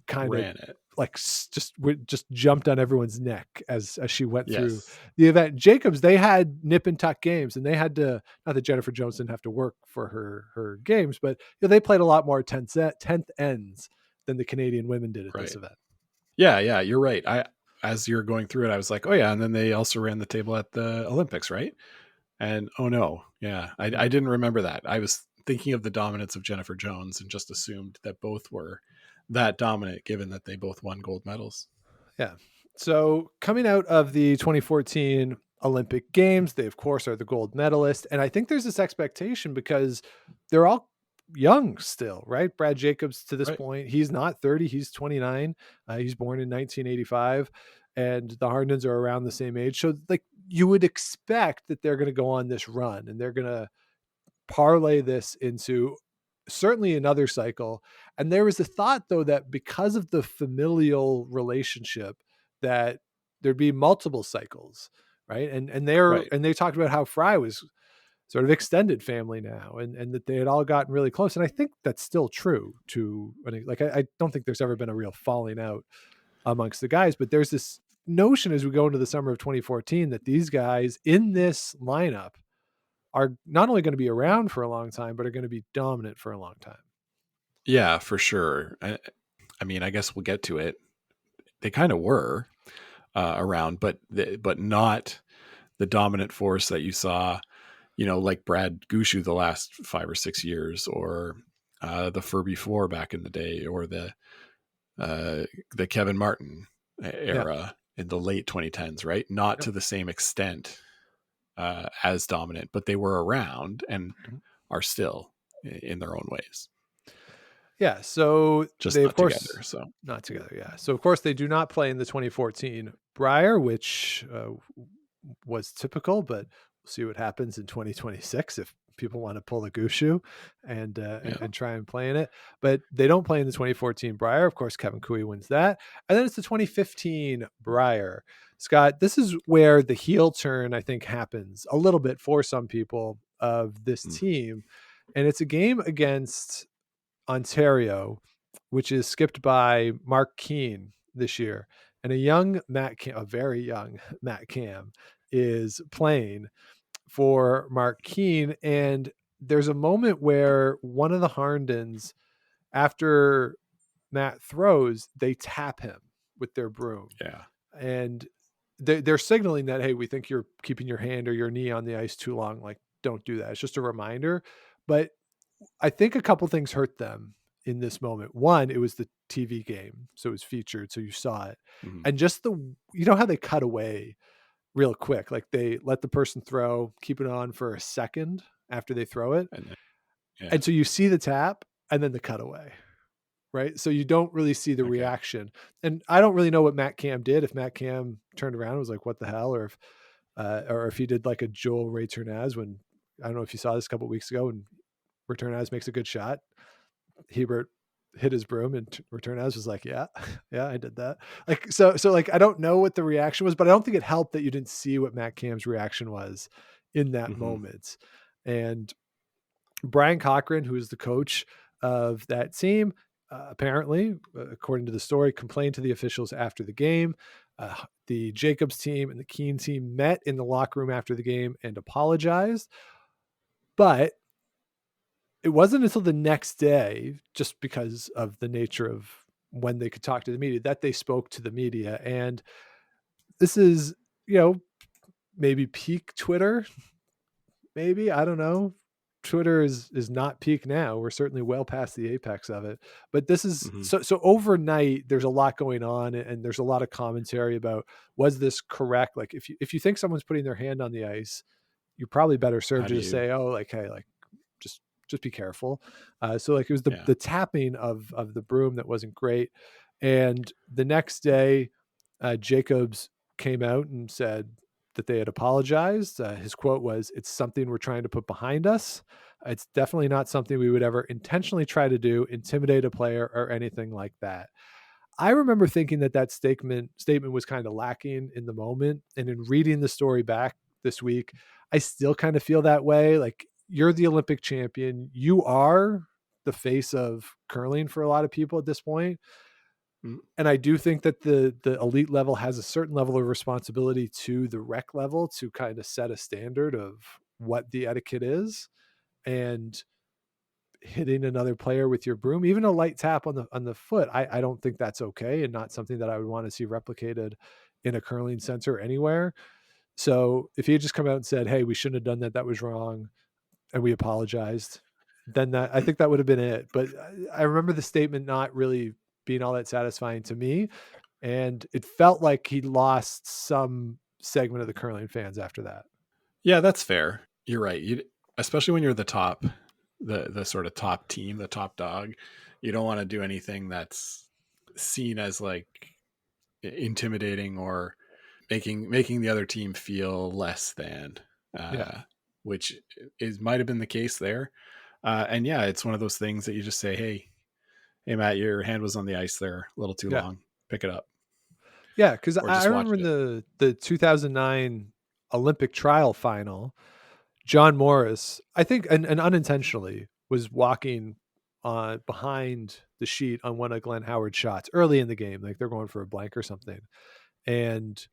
kind of like just jumped on everyone's neck as she went through the event. Jacobs, they had nip and tuck games, and they had to, not that Jennifer Jones didn't have to work for her games, but they played a lot more 10th ends than the Canadian women did at this event. Yeah, you're right. As you're going through it, I was like, oh yeah. And then they also ran the table at the Olympics, right? And oh no. Yeah. I didn't remember that. I was thinking of the dominance of Jennifer Jones and just assumed that both were that dominant, given that they both won gold medals. Yeah. So coming out of the 2014 Olympic Games, they of course are the gold medalist. And I think there's this expectation because they're all young still, right? Brad Jacobs to this point, he's not 30, he's 29. He's born in 1985, and the Hardens are around the same age. So like you would expect that they're going to go on this run and they're going to parlay this into certainly another cycle. And there was a thought though that because of the familial relationship that there'd be multiple cycles, right? And they talked about how Fry was sort of extended family now, and that they had all gotten really close. And I think that's still true I don't think there's ever been a real falling out amongst the guys, but there's this notion as we go into the summer of 2014 that these guys in this lineup are not only going to be around for a long time, but are going to be dominant for a long time. Yeah, for sure. I mean, I guess we'll get to it. They kind of were around, but not the dominant force that you saw, like Brad Gushu the last 5 or 6 years, or the Furby 4 back in the day, or the Kevin Martin era in the late 2010s, right? Not to the same extent as dominant, but they were around and are still in their own ways. Yeah. So just they, not of course, together. So not together. Yeah. So of course they do not play in the 2014 Briar, which was typical, but we'll see what happens in 2026 if people want to pull the Gushu and try and play in it, but they don't play in the 2014 Briar. Of course, Kevin Cooey wins that. And then it's the 2015 Briar. Scott, this is where the heel turn, I think, happens a little bit for some people of this team. And it's a game against Ontario, which is skipped by Mark Keane this year. And a young Matt Cam, a very young Matt Cam, is playing for Mark Keane. And there's a moment where one of the Harndens, after Matt throws, they tap him with their broom. Yeah. And they're signaling that, hey, we think you're keeping your hand or your knee on the ice too long. Like, don't do that. It's just a reminder. But I think a couple things hurt them in this moment. One, it was the TV game, so it was featured, so you saw it. And just how they cut away real quick, like they let the person throw, keep it on for a second after they throw it, and so you see the tap and then the cutaway, right? So you don't really see the reaction. And I don't really know what Matt Cam did, if Matt Cam turned around and was like, what the hell, or if he did like a Joel Returnaz, when, I don't know if you saw this a couple of weeks ago, and Returnaz makes a good shot, Hebert hit his broom and Returnaz was like, yeah, I did that. Like, so like, I don't know what the reaction was, but I don't think it helped that you didn't see what Matt Cam's reaction was in that moment. And Brian Cochran, who is the coach of that team, apparently, according to the story, complained to the officials after the game. The Jacobs team and the Keene team met in the locker room after the game and apologized. But it wasn't until the next day, just because of the nature of when they could talk to the media, that they spoke to the media. And this is, maybe peak Twitter. Maybe, I don't know. Twitter is not peak now. We're certainly well past the apex of it. But this is so overnight, there's a lot going on, and there's a lot of commentary about, was this correct? Like, if you think someone's putting their hand on the ice, you're probably better served to say, oh, like, hey, like, just be careful. So like, it was the tapping of the broom that wasn't great. And the next day, Jacobs came out and said that they had apologized. His quote was, "It's something we're trying to put behind us. It's definitely not something we would ever intentionally try to do, intimidate a player or anything like that." I remember thinking that statement was kind of lacking in the moment. And in reading the story back this week, I still kind of feel that way. Like, you're the Olympic champion. You are the face of curling for a lot of people at this point. And I do think that the elite level has a certain level of responsibility to the rec level to kind of set a standard of what the etiquette is. And hitting another player with your broom, even a light tap on the foot, I don't think that's okay, and not something that I would want to see replicated in a curling center anywhere. So if he had just come out and said, hey, we shouldn't have done that, that was wrong, and we apologized, then I think that would have been it. But I remember the statement not really being all that satisfying to me. And it felt like he lost some segment of the curling fans after that. Yeah, that's fair. You're right. Especially when you're the top, the sort of top team, the top dog, you don't want to do anything that's seen as like intimidating or making the other team feel less than, which might have been the case there. And yeah, it's one of those things that you just say, hey, Matt, your hand was on the ice there a little too long. Pick it up. Yeah, because I remember the 2009 Olympic trial final, John Morris, I think, and unintentionally, was walking behind the sheet on one of Glenn Howard's shots early in the game. Like, they're going for a blank or something. And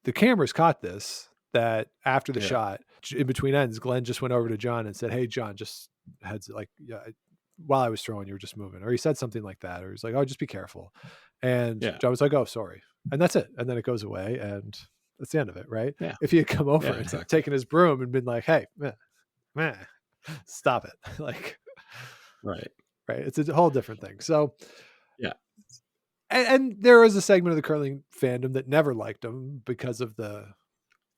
the cameras caught this, that after the shot, in between ends, Glenn just went over to John and said, hey, John, just heads, like, while I was throwing, you were just moving. Or he said something like that. Or he's like, oh, just be careful. And John was like, oh, sorry. And that's it. And then it goes away. And that's the end of it, right? Yeah. If he had come over and taken his broom and been like, hey, man, stop it. Like, right. It's a whole different thing. So, yeah. And there is a segment of the curling fandom that never liked him because of the,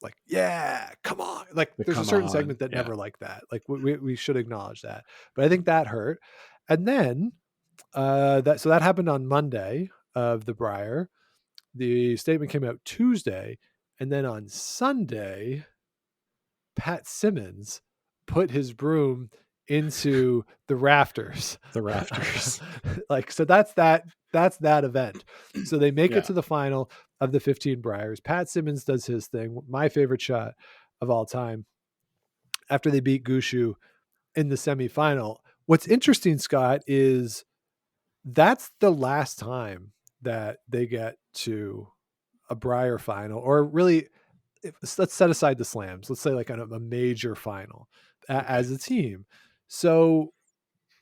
like, yeah, come on. Like, there's a certain segment that never liked that. Like, we should acknowledge that. But I think that hurt. And then that happened on Monday of the Briar. The statement came out Tuesday. And then on Sunday, Pat Simmons put his broom into the rafters. The rafters. Like, so that's that event. So they make Yeah. it to the final of the 15 Briars. Pat Simmons does his thing, my favorite shot of all time, after they beat Gushu in the semifinal. What's interesting, Scott, is that's the last time that they get to a Briar final, or really, let's set aside the slams. Let's say like a major final as a team. So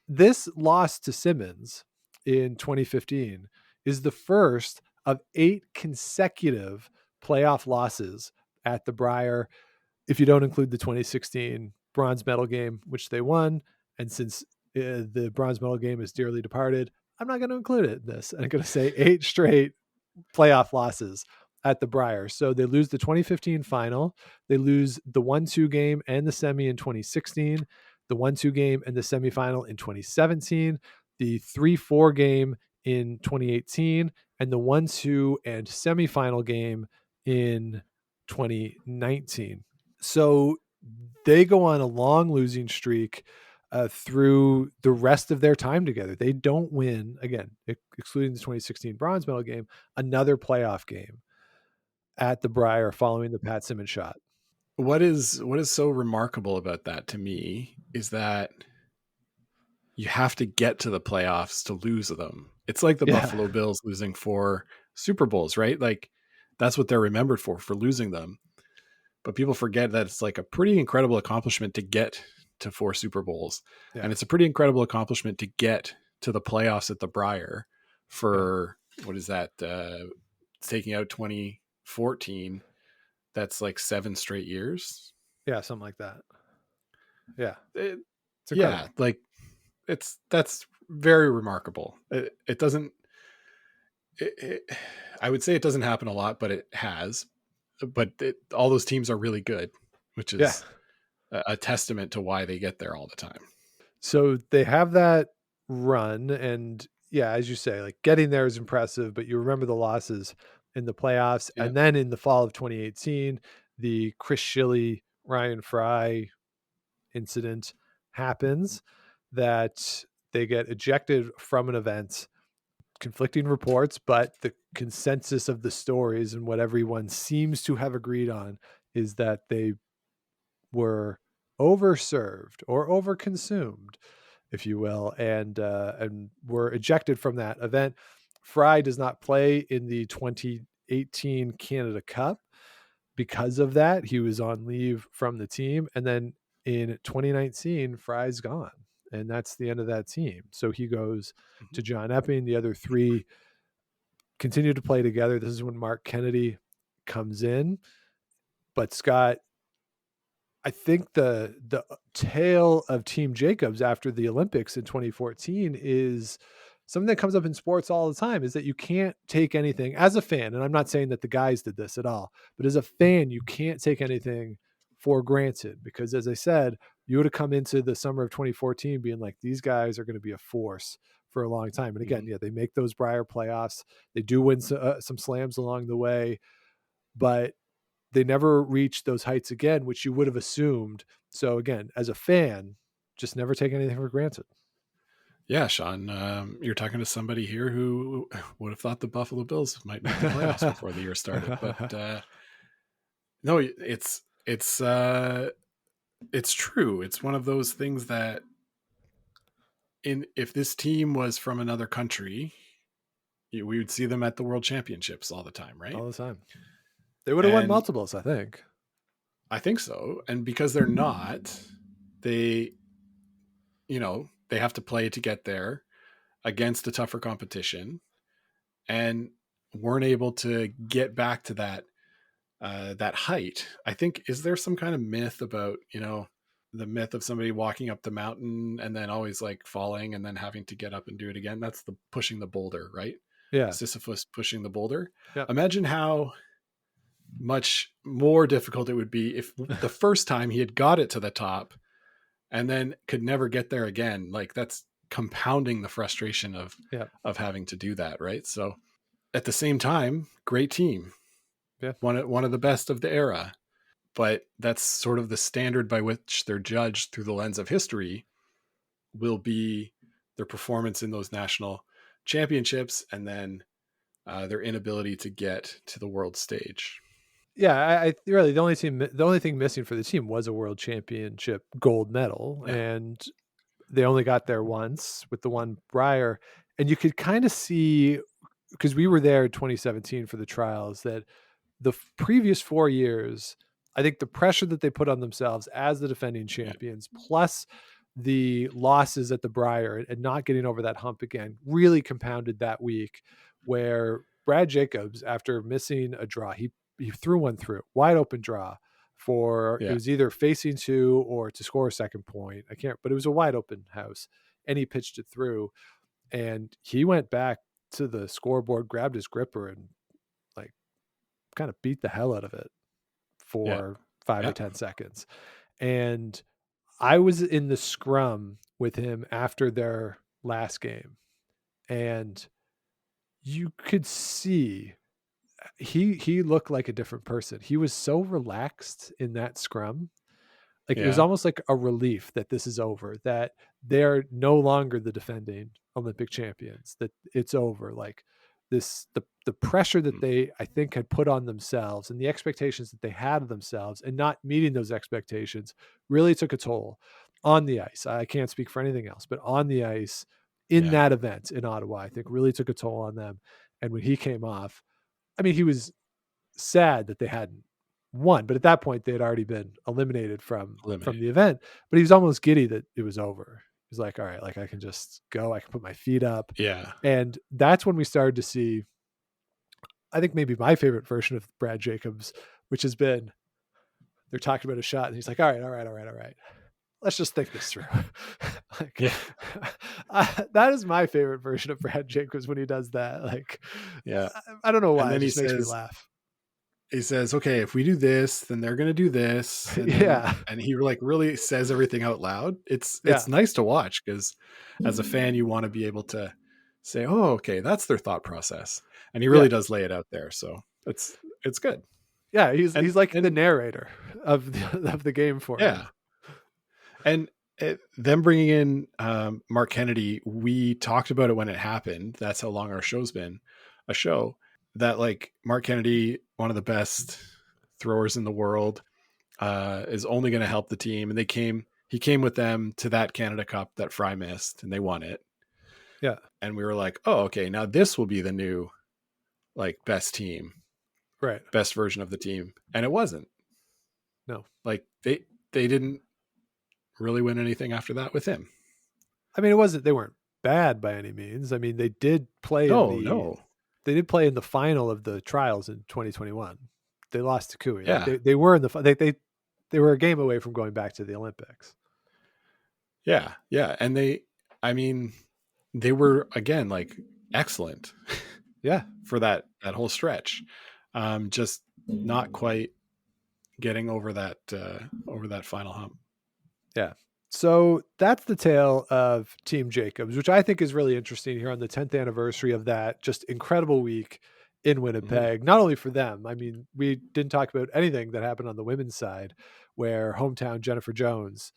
this loss to Simmons in 2015 is the first of 8 consecutive playoff losses at the Briar, if you don't include the 2016 bronze medal game, which they won. And since the bronze medal game is dearly departed, I'm not going to include it in this. I'm going to say 8 straight playoff losses at the Briar. So they lose the 2015 final. They lose the 1-2 game and the semi in 2016, the 1-2 game and the semifinal in 2017, the 3-4 game in 2018, and the 1-2 and semifinal game in 2019. So they go on a long losing streak through the rest of their time together. They don't win, again, excluding the 2016 bronze medal game, another playoff game at the Briar following the Pat Simmons shot. What is so remarkable about that to me is that you have to get to the playoffs to lose them. It's like the Buffalo Bills losing 4 Super Bowls, right? Like that's what they're remembered for losing them. But people forget that it's like a pretty incredible accomplishment to get to 4 Super Bowls. Yeah. And it's a pretty incredible accomplishment to get to the playoffs at the Briar for, what is that? Taking out 2014. That's like 7 straight years. Yeah, something like that. Yeah. Yeah, like that's very remarkable. It doesn't, I would say it doesn't happen a lot, but it has. But all those teams are really good, which is a testament to why they get there all the time. So they have that run, and yeah, as you say, like getting there is impressive, but you remember the losses in the playoffs. Yeah. And then in the fall of 2018, the Chris Schilly, Ryan Fry incident happens that they get ejected from an event. Conflicting reports, but the consensus of the stories and what everyone seems to have agreed on is that they were overserved or overconsumed, if you will, and were ejected from that event. Fry does not play in the 2018 Canada Cup because of that. He was on leave from the team, and then in 2019, Fry's gone. And that's the end of that team. So he goes to John Epping. The other 3 continue to play together. This is when Mark Kennedy comes in. But Scott, I think the tale of Team Jacobs after the Olympics in 2014 is something that comes up in sports all the time, is that you can't take anything as a fan. And I'm not saying that the guys did this at all, but as a fan, you can't take anything for granted, because as I said, you would have come into the summer of 2014 being like, these guys are going to be a force for a long time. And again, they make those Briar playoffs. They do win some slams along the way, but they never reach those heights again, which you would have assumed. So again, as a fan, just never take anything for granted. Yeah, Sean, you're talking to somebody here who would have thought the Buffalo Bills might make the playoffs before the year started. But no, it's true. It's one of those things that if this team was from another country, we would see them at the World Championships all the time, right? All the time. They would have won multiples, I think. I think so. And because they're not, they have to play to get there against a tougher competition, and weren't able to get back to that height. I think, is there some kind of myth about, the myth of somebody walking up the mountain and then always like falling and then having to get up and do it again? That's the pushing the boulder, right? Yeah. Sisyphus pushing the boulder. Yep. Imagine how much more difficult it would be if the first time he had got it to the top and then could never get there again. Like, that's compounding the frustration of having to do that, right? So at the same time, great team. Yeah. One of the best of the era. but that's sort of the standard by which they're judged through the lens of history, will be their performance in those national championships, and then their inability to get to the world stage. Yeah, I really the only thing missing for the team was a world championship gold medal, Yeah, and they only got there once with the one Brier, and you could kind of see, because we were there in 2017 for the trials, that the previous 4 years, I think the pressure that they put on themselves as the defending yeah, champions, plus the losses at the Brier and not getting over that hump again, really compounded that week, where Brad Jacobs, after missing a draw, he threw one through, wide open draw for, it yeah, was either facing two or to score a second point. I can't, but it was a wide open house, and he pitched it through, and he went back to the scoreboard, grabbed his gripper, and like kind of beat the hell out of it yeah, for 5 yeah, or 10 seconds. And I was in the scrum with him after their last game, and you could see he looked like a different person. He was so relaxed in that scrum. Like, it was yeah. almost like a relief that this is over, that they're no longer the defending Olympic champions, that it's over. Like, the pressure that Mm. they, I think, had put on themselves, and the expectations that they had of themselves, and not meeting those expectations, really took a toll on the ice. I can't speak for anything else, but on the ice in Yeah, that event in Ottawa, I think really took a toll on them. And when he came off, I mean, he was sad that they hadn't won, but at that point they had already been eliminated from the eliminated. event. But he was almost giddy that it was over. He's like, all right, like, I can just go, I can put my feet up. Yeah, And that's when we started to see, I think, maybe my favorite version of Brad Jacobs, which has been, they're talking about a shot and he's like, all right, all right, all right, all right, let's just think this through. Like, yeah, that is my favorite version of Brad Jacobs, when he does that. Like, yeah. I don't know And why, it then just makes me laugh. he says, okay, if we do this, then they're going to do this. And then, Yeah, and he like really says everything out loud. yeah, It's nice to watch, because as a fan, you want to be able to say, oh, okay, that's their thought process. And he yeah. really does lay it out there. So it's good. Yeah, he's like the And narrator of the game for yeah. him. And them bringing in Mark Kennedy, we talked about it when it happened. That's how long our show's been a show, that like Mark Kennedy, one of the best throwers in the world, is only going to help the team. And he came with them to that Canada Cup that Fry missed, and they won it. Yeah, And we were like, oh, okay, now this will be the new like best team, right. best version of the team. And it wasn't. No, Like they didn't really win anything after that with him. I mean, they weren't bad by any means. I mean, No. they did play in the final of the trials in 2021. They lost to Kui. Like, Yeah. they were in the they were a game away from going back to the Olympics. Yeah. Yeah. And I mean, they were again like excellent Yeah, for that whole stretch. Just not quite getting over that final hump. yeah. So that's the tale of Team Jacobs, which I think is really interesting here on the 10th anniversary of that just incredible week in Mhm. Winnipeg. Not only for them, I mean, we didn't talk about anything that happened on the women's side, where hometown Jennifer Jones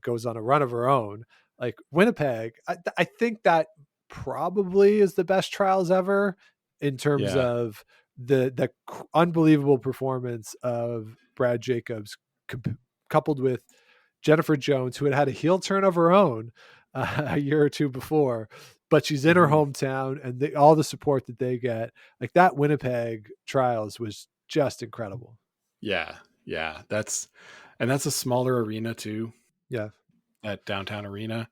goes on a run of her own. Like, Winnipeg, I think that probably is the best trials ever, in terms Yeah. of the unbelievable performance of Brad Jacobs, coupled with Jennifer Jones, who had had a heel turn of her own a year or two before, but she's in her Mhm. hometown, and all the support that they get, like, that Winnipeg trials was just incredible. Yeah. Yeah. That's a smaller arena too, Yeah, that downtown arena,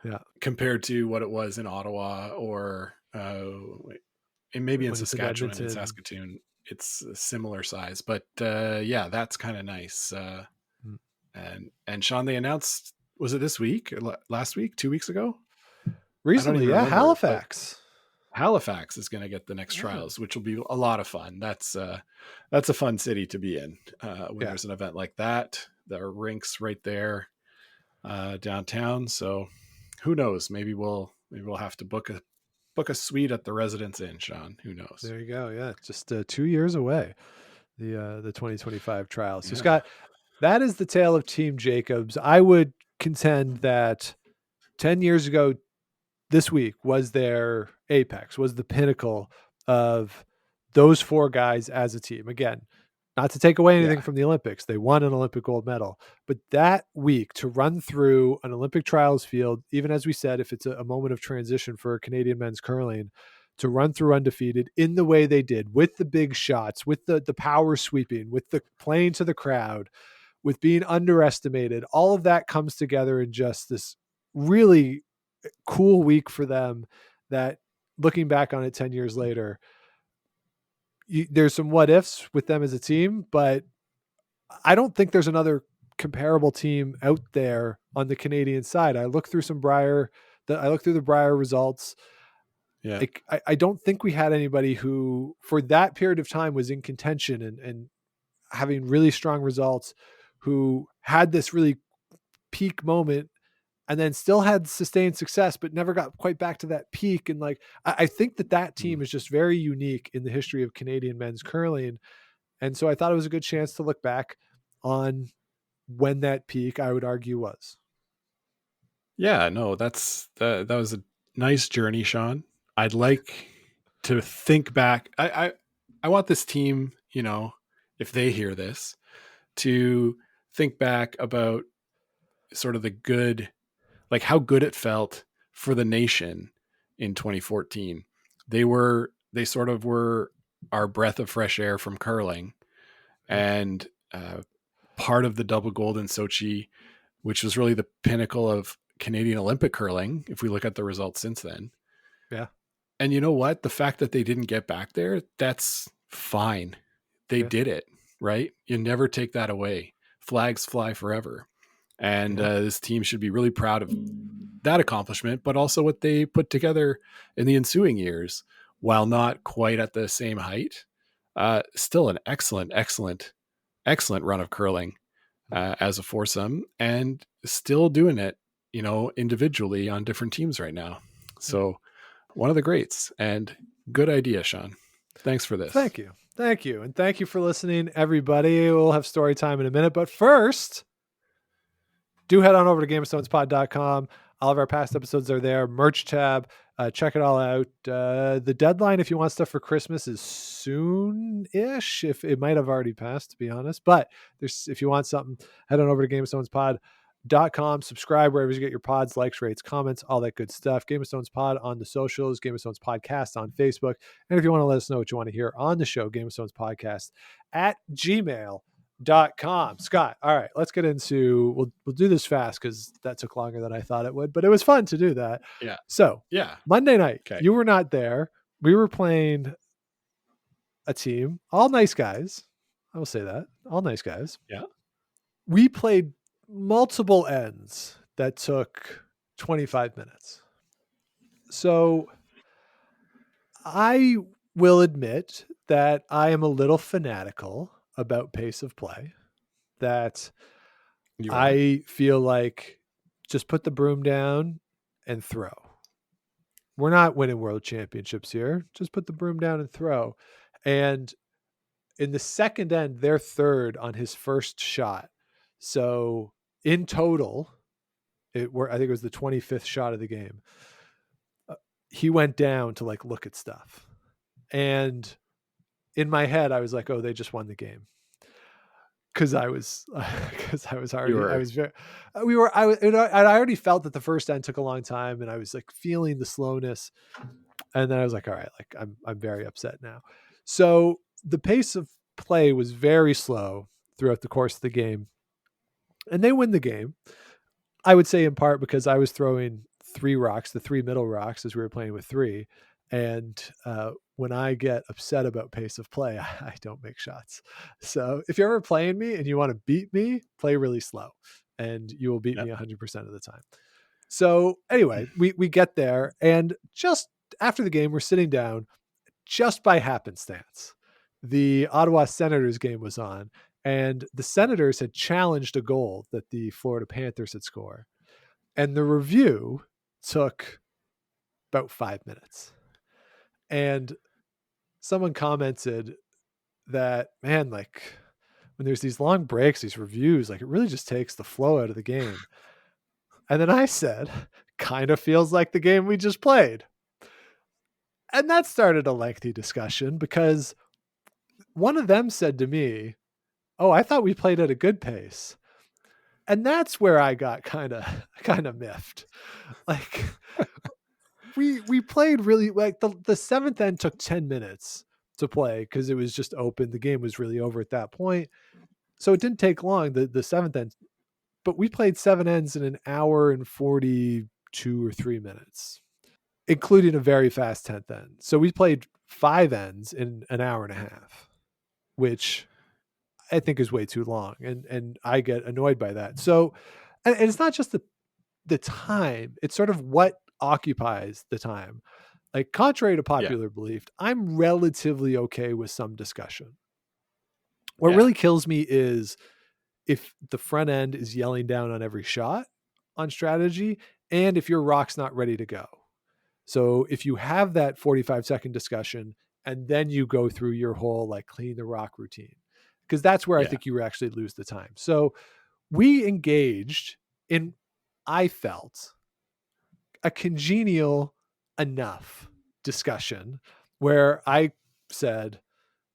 yeah. compared to what it was in Ottawa, or and maybe in When it's in Saskatchewan and Edmonton, Saskatoon. It's a similar size, but yeah, that's kind of nice. mm. And Sean, they announced, was it this week, last week, 2 weeks ago? I don't Recently, even yeah, remember, but Halifax. Halifax is going to get the next Yeah, trials, which will be a lot of fun. That's a fun city to be in when yeah. there's an event like that. There are rinks right there downtown. So who knows? Maybe we'll have to book a suite at the Residence Inn, Sean. Who knows? There you go. Yeah, just 2 years away. the 2025 trials. So Yeah. Scott, that is the tale of Team Jacobs. I would contend that 10 years ago this week was their apex, was the pinnacle of those four guys as a team. Again, not to take away anything Yeah. from the Olympics. They won an Olympic gold medal. But that week to run through an Olympic trials field, even as we said, if it's a moment of transition for Canadian men's curling, to run through undefeated in the way they did, with the big shots, with the power sweeping, with the playing to the crowd, with being underestimated, all of that comes together in just this really cool week for them that, looking back on it 10 years later, there's some what ifs with them as a team, but I don't think there's another comparable team out there on the Canadian side. I looked through the Brier results. Yeah. I don't think we had anybody who, for that period of time, was in contention and having really strong results, who had this really peak moment and then still had sustained success, but never got quite back to that peak. And like, I think that team is just very unique in the history of Canadian men's curling. And so I thought it was a good chance to look back on when that peak, I would argue, was. Yeah, no, that was a nice journey, Sean. I'd like to think back. I want this team, if they hear this, to think back about sort of the good, like how good it felt for the nation in 2014. They sort of were our breath of fresh air from curling, and part of the double gold in Sochi, which was really the pinnacle of Canadian Olympic curling, if we look at the results since then. Yeah. And you know what? The fact that they didn't get back there, that's fine. They did it, right? You never take that away. Flags fly forever. And this team should be really proud of that accomplishment, but also what they put together in the ensuing years, while not quite at the same height. Still an excellent run of curling as a foursome, and still doing it, individually on different teams right now. So one of the greats, and good idea, Sean. Thanks for this. Thank you. And thank you for listening, everybody. We'll have story time in a minute, but first, do head on over to GameOfStonesPod.com. All of our past episodes are there. Merch tab. Check it all out. The deadline, if you want stuff for Christmas, is soon-ish. If it might have already passed, to be honest. But if you want something, head on over to GameOfStonesPod.com. Subscribe wherever you get your pods, likes, rates, comments, all that good stuff. Game of Stones Pod on the socials. Game of Stones Podcast on Facebook. And if you want to let us know what you want to hear on the show, Game of Stones Podcast at gmail.com. Scott, all right, let's get into, we'll do this fast because that took longer than I thought it would, but it was fun to do that. Yeah. So Monday night, okay. You were not there. We were playing a team, all nice guys. I will say that, all nice guys. Yeah. We played multiple ends that took 25 minutes. So I will admit that I am a little fanatical about pace of play, that I feel like just put the broom down and throw. We're not winning world championships here. Just put the broom down and throw. And in the second end, they're third on his first shot. So in total, I think it was the 25th shot of the game. He went down to like look at stuff. And in my head, I was like, oh, they just won the game. Cause I was already, I already felt that the first end took a long time, and I was like feeling the slowness. And then I was like, all right, like I'm very upset now. So the pace of play was very slow throughout the course of the game, and they win the game. I would say in part because I was throwing the three middle rocks, as we were playing with three. And when I get upset about pace of play, I don't make shots. So if you're ever playing me and you want to beat me, play really slow, and you will beat me 100% of the time. So anyway, we get there, and just after the game, we're sitting down. Just by happenstance, the Ottawa Senators game was on, and the Senators had challenged a goal that the Florida Panthers had scored. And the review took about 5 minutes. And someone commented, that, man, like when there's these long breaks, these reviews, like it really just takes the flow out of the game. And then I said, kind of feels like the game we just played. And that started a lengthy discussion because one of them said to me, "Oh, I thought we played at a good pace." And that's where I got kind of miffed. Like we played really, like the seventh end took 10 minutes to play because it was just open. The game was really over at that point. So it didn't take long, the seventh end, but we played 7 ends in an hour and 42 or 3 minutes, including a very fast 10th end. So we played 5 ends in an hour and a half, which I think is way too long. And I get annoyed by that. So, and it's not just the time, it's sort of what occupies the time. Like, contrary to Yeah. popular belief, I'm relatively okay with some discussion. What Yeah. really kills me is if the front end is yelling down on every shot on strategy, and if your rock's not ready to go. So if you have that 45-second discussion and then you go through your whole like clean the rock routine, because that's where I Yeah. think you actually lose the time. So we engaged in, I felt, a congenial enough discussion where I said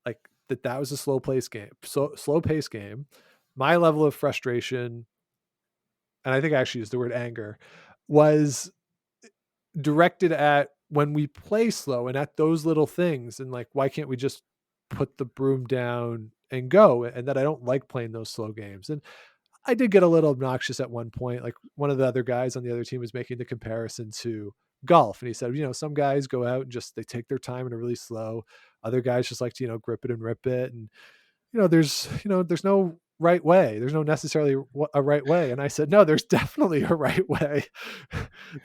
like that was a slow pace game. My level of frustration, and I think I actually used the word anger, was directed at when we play slow and at those little things, and like, why can't we just put the broom down and go? And that I don't like playing those slow games. And I did get a little obnoxious at one point. Like, one of the other guys on the other team was making the comparison to golf. And he said, some guys go out and just, they take their time and are really slow. Other guys just like to, grip it and rip it. And, there's no right way. There's no necessarily a right way. And I said, no, there's definitely a right way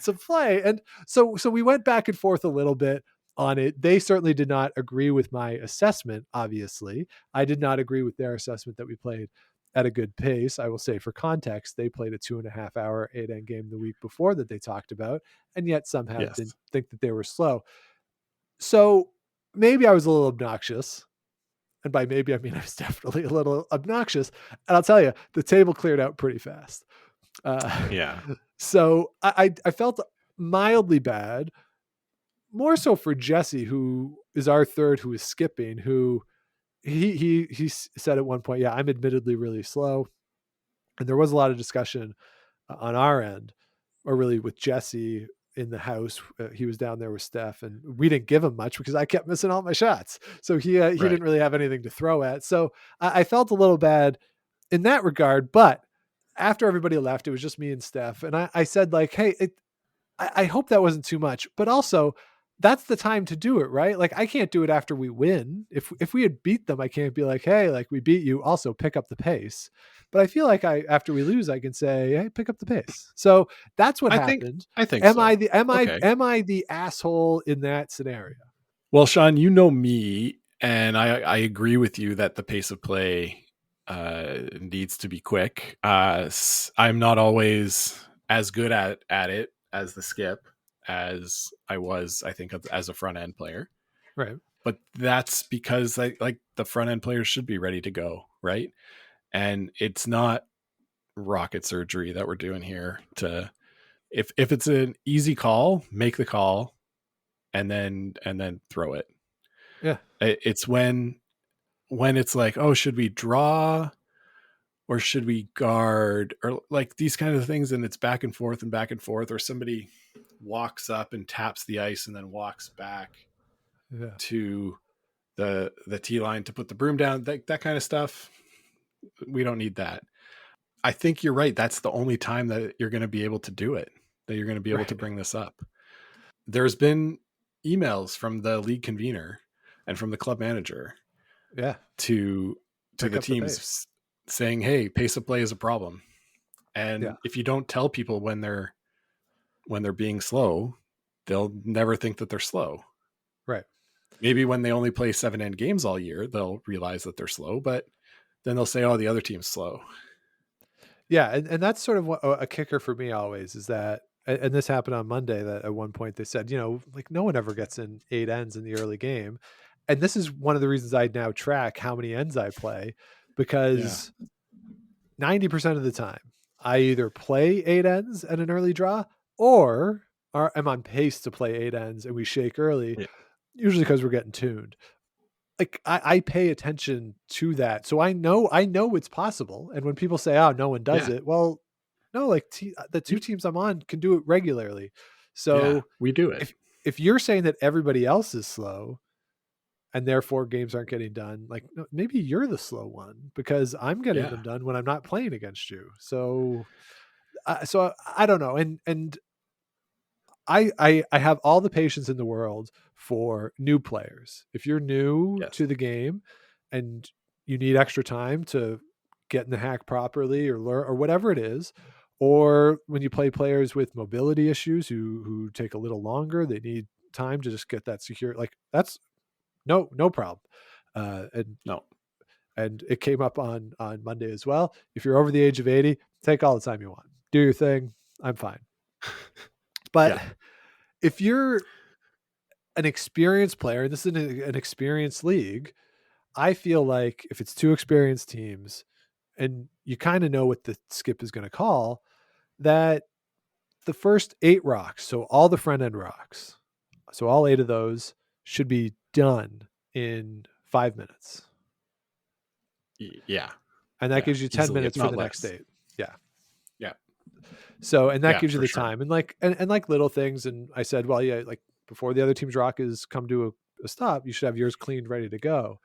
to play. And so we went back and forth a little bit on it. They certainly did not agree with my assessment. Obviously, I did not agree with their assessment that we played at a good pace. I will say, for context, they played a 2.5 hour 8 end game the week before that they talked about, and yet somehow Yes. didn't think that they were slow. So maybe I was a little obnoxious. And by maybe, I mean I was definitely a little obnoxious. And I'll tell you, the table cleared out pretty fast. Yeah. So I felt mildly bad, more so for Jesse, who is our third, who is skipping, who he said at one point, yeah, I'm admittedly really slow. And there was a lot of discussion on our end, or really with Jesse in the house. He was down there with Steph, and we didn't give him much because I kept missing all my shots. So he didn't really have anything to throw at. So I felt a little bad in that regard. But after everybody left, it was just me and Steph. And I said, like, hey, I hope that wasn't too much. But also, that's the time to do it, right? Like, I can't do it after we win. If we had beat them, I can't be like, hey, like, we beat you, also pick up the pace. But I feel like after we lose, I can say, hey, pick up the pace. So that's what happened. I think am so. am I the asshole in that scenario? Well, Sean, you know me, and I agree with you that the pace of play needs to be quick. I'm not always as good at it as the skip as I was, I think, as a front end player. Right. But that's because like the front end players should be ready to go, right? And it's not rocket surgery that we're doing here. If it's an easy call, make the call and then throw it. Yeah. It's when it's like, oh, should we draw or should we guard, or like these kind of things, and it's back and forth, or somebody walks up and taps the ice and then walks back to the tee line to put the broom down, that kind of stuff. We don't need that. I think you're right. That's the only time that you're going to be able to do it, that you're going to be able to bring this up. There's been emails from the league convener and from the club manager to the teams saying, hey, pace of play is a problem. And if you don't tell people when they're being slow, they'll never think that they're slow. Right. Maybe when they only play 7 end games all year, they'll realize that they're slow, but then they'll say, oh, the other team's slow. Yeah. And that's sort of a kicker for me always, is that, and this happened on Monday, that at one point they said, like, no one ever gets in 8 ends in the early game. and this is one of the reasons I now track how many ends I play, because 90% of the time I either play 8 ends at an early draw, or I'm on pace to play 8 ends and we shake early, usually because we're getting tuned. Like I pay attention to that. So I know it's possible. And when people say, oh, no one does it. Well, no, like the 2 teams I'm on can do it regularly. So we do it. If you're saying that everybody else is slow and therefore games aren't getting done, like maybe you're the slow one, because I'm getting them done when I'm not playing against you. So I don't know. And I have all the patience in the world for new players. If you're new to the game and you need extra time to get in the hack properly or learn or whatever it is, or when you play players with mobility issues who take a little longer, they need time to just get that secure. Like that's no problem. And it came up on Monday as well. If you're over the age of 80, take all the time you want. Do your thing. I'm fine. But if you're an experienced player, and this is an experienced league, I feel like if it's 2 experienced teams and you kind of know what the skip is going to call, that the first 8 rocks, so all the front end rocks, so all 8 of those should be done in 5 minutes. Yeah. And that gives you 10 easily, minutes for the next 8. Yeah. So, and that gives you the time, and like little things. And I said, well, like before the other team's rock is come to a stop, you should have yours cleaned, ready to go.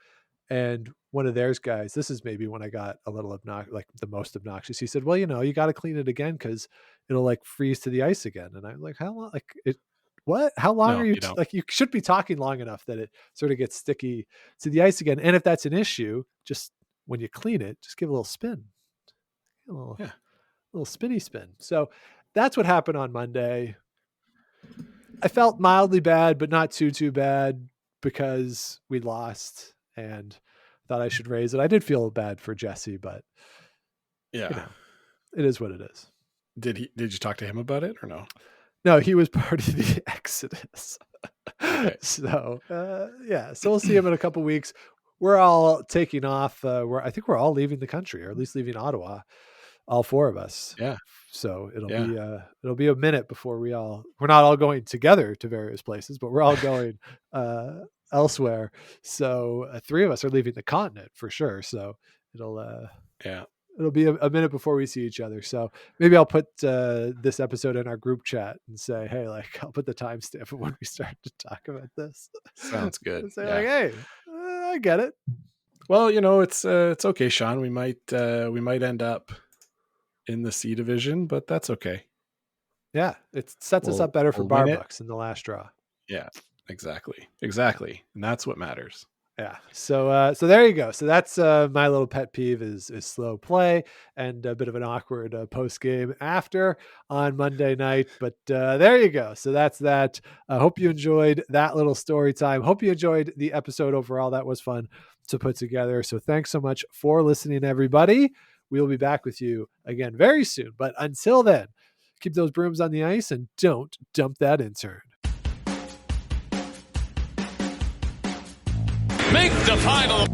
And one of theirs guys, this is maybe when I got a little like the most obnoxious. He said, well, you got to clean it again because it'll like freeze to the ice again. And I'm like, how long? Like what? How long are you? Like you should be talking long enough that it sort of gets sticky to the ice again. And if that's an issue, just when you clean it, just give a little spin. Little spinny spin. So that's what happened on Monday. I felt mildly bad, but not too bad, because we lost, and thought I should raise it. I did feel bad for Jesse, but it is what it is. Did you talk to him about it or no? No, he was part of the Exodus. Okay. So so we'll see him in a couple weeks. We're all taking off. I think we're all leaving the country, or at least leaving Ottawa. All 4 of us. Yeah. So it'll be a minute before we're not all going together to various places, but we're all going elsewhere. So 3 of us are leaving the continent for sure. So it'll be a minute before we see each other. So maybe I'll put this episode in our group chat and say, hey, like I'll put the timestamp of when we start to talk about this. Sounds good. Say like, hey, I get it. Well, it's okay, Sean. We might end up in the C division, but that's okay. Yeah, it sets us up better for bar bucks in the last draw. Yeah, exactly, and that's what matters. Yeah. So there you go. So that's my little pet peeve is slow play and a bit of an awkward post game after on Monday night. But there you go. So that's that. I hope you enjoyed that little story time. Hope you enjoyed the episode overall. That was fun to put together. So thanks so much for listening, everybody. We'll be back with you again very soon. But until then, keep those brooms on the ice and don't dump that intern. Make the final.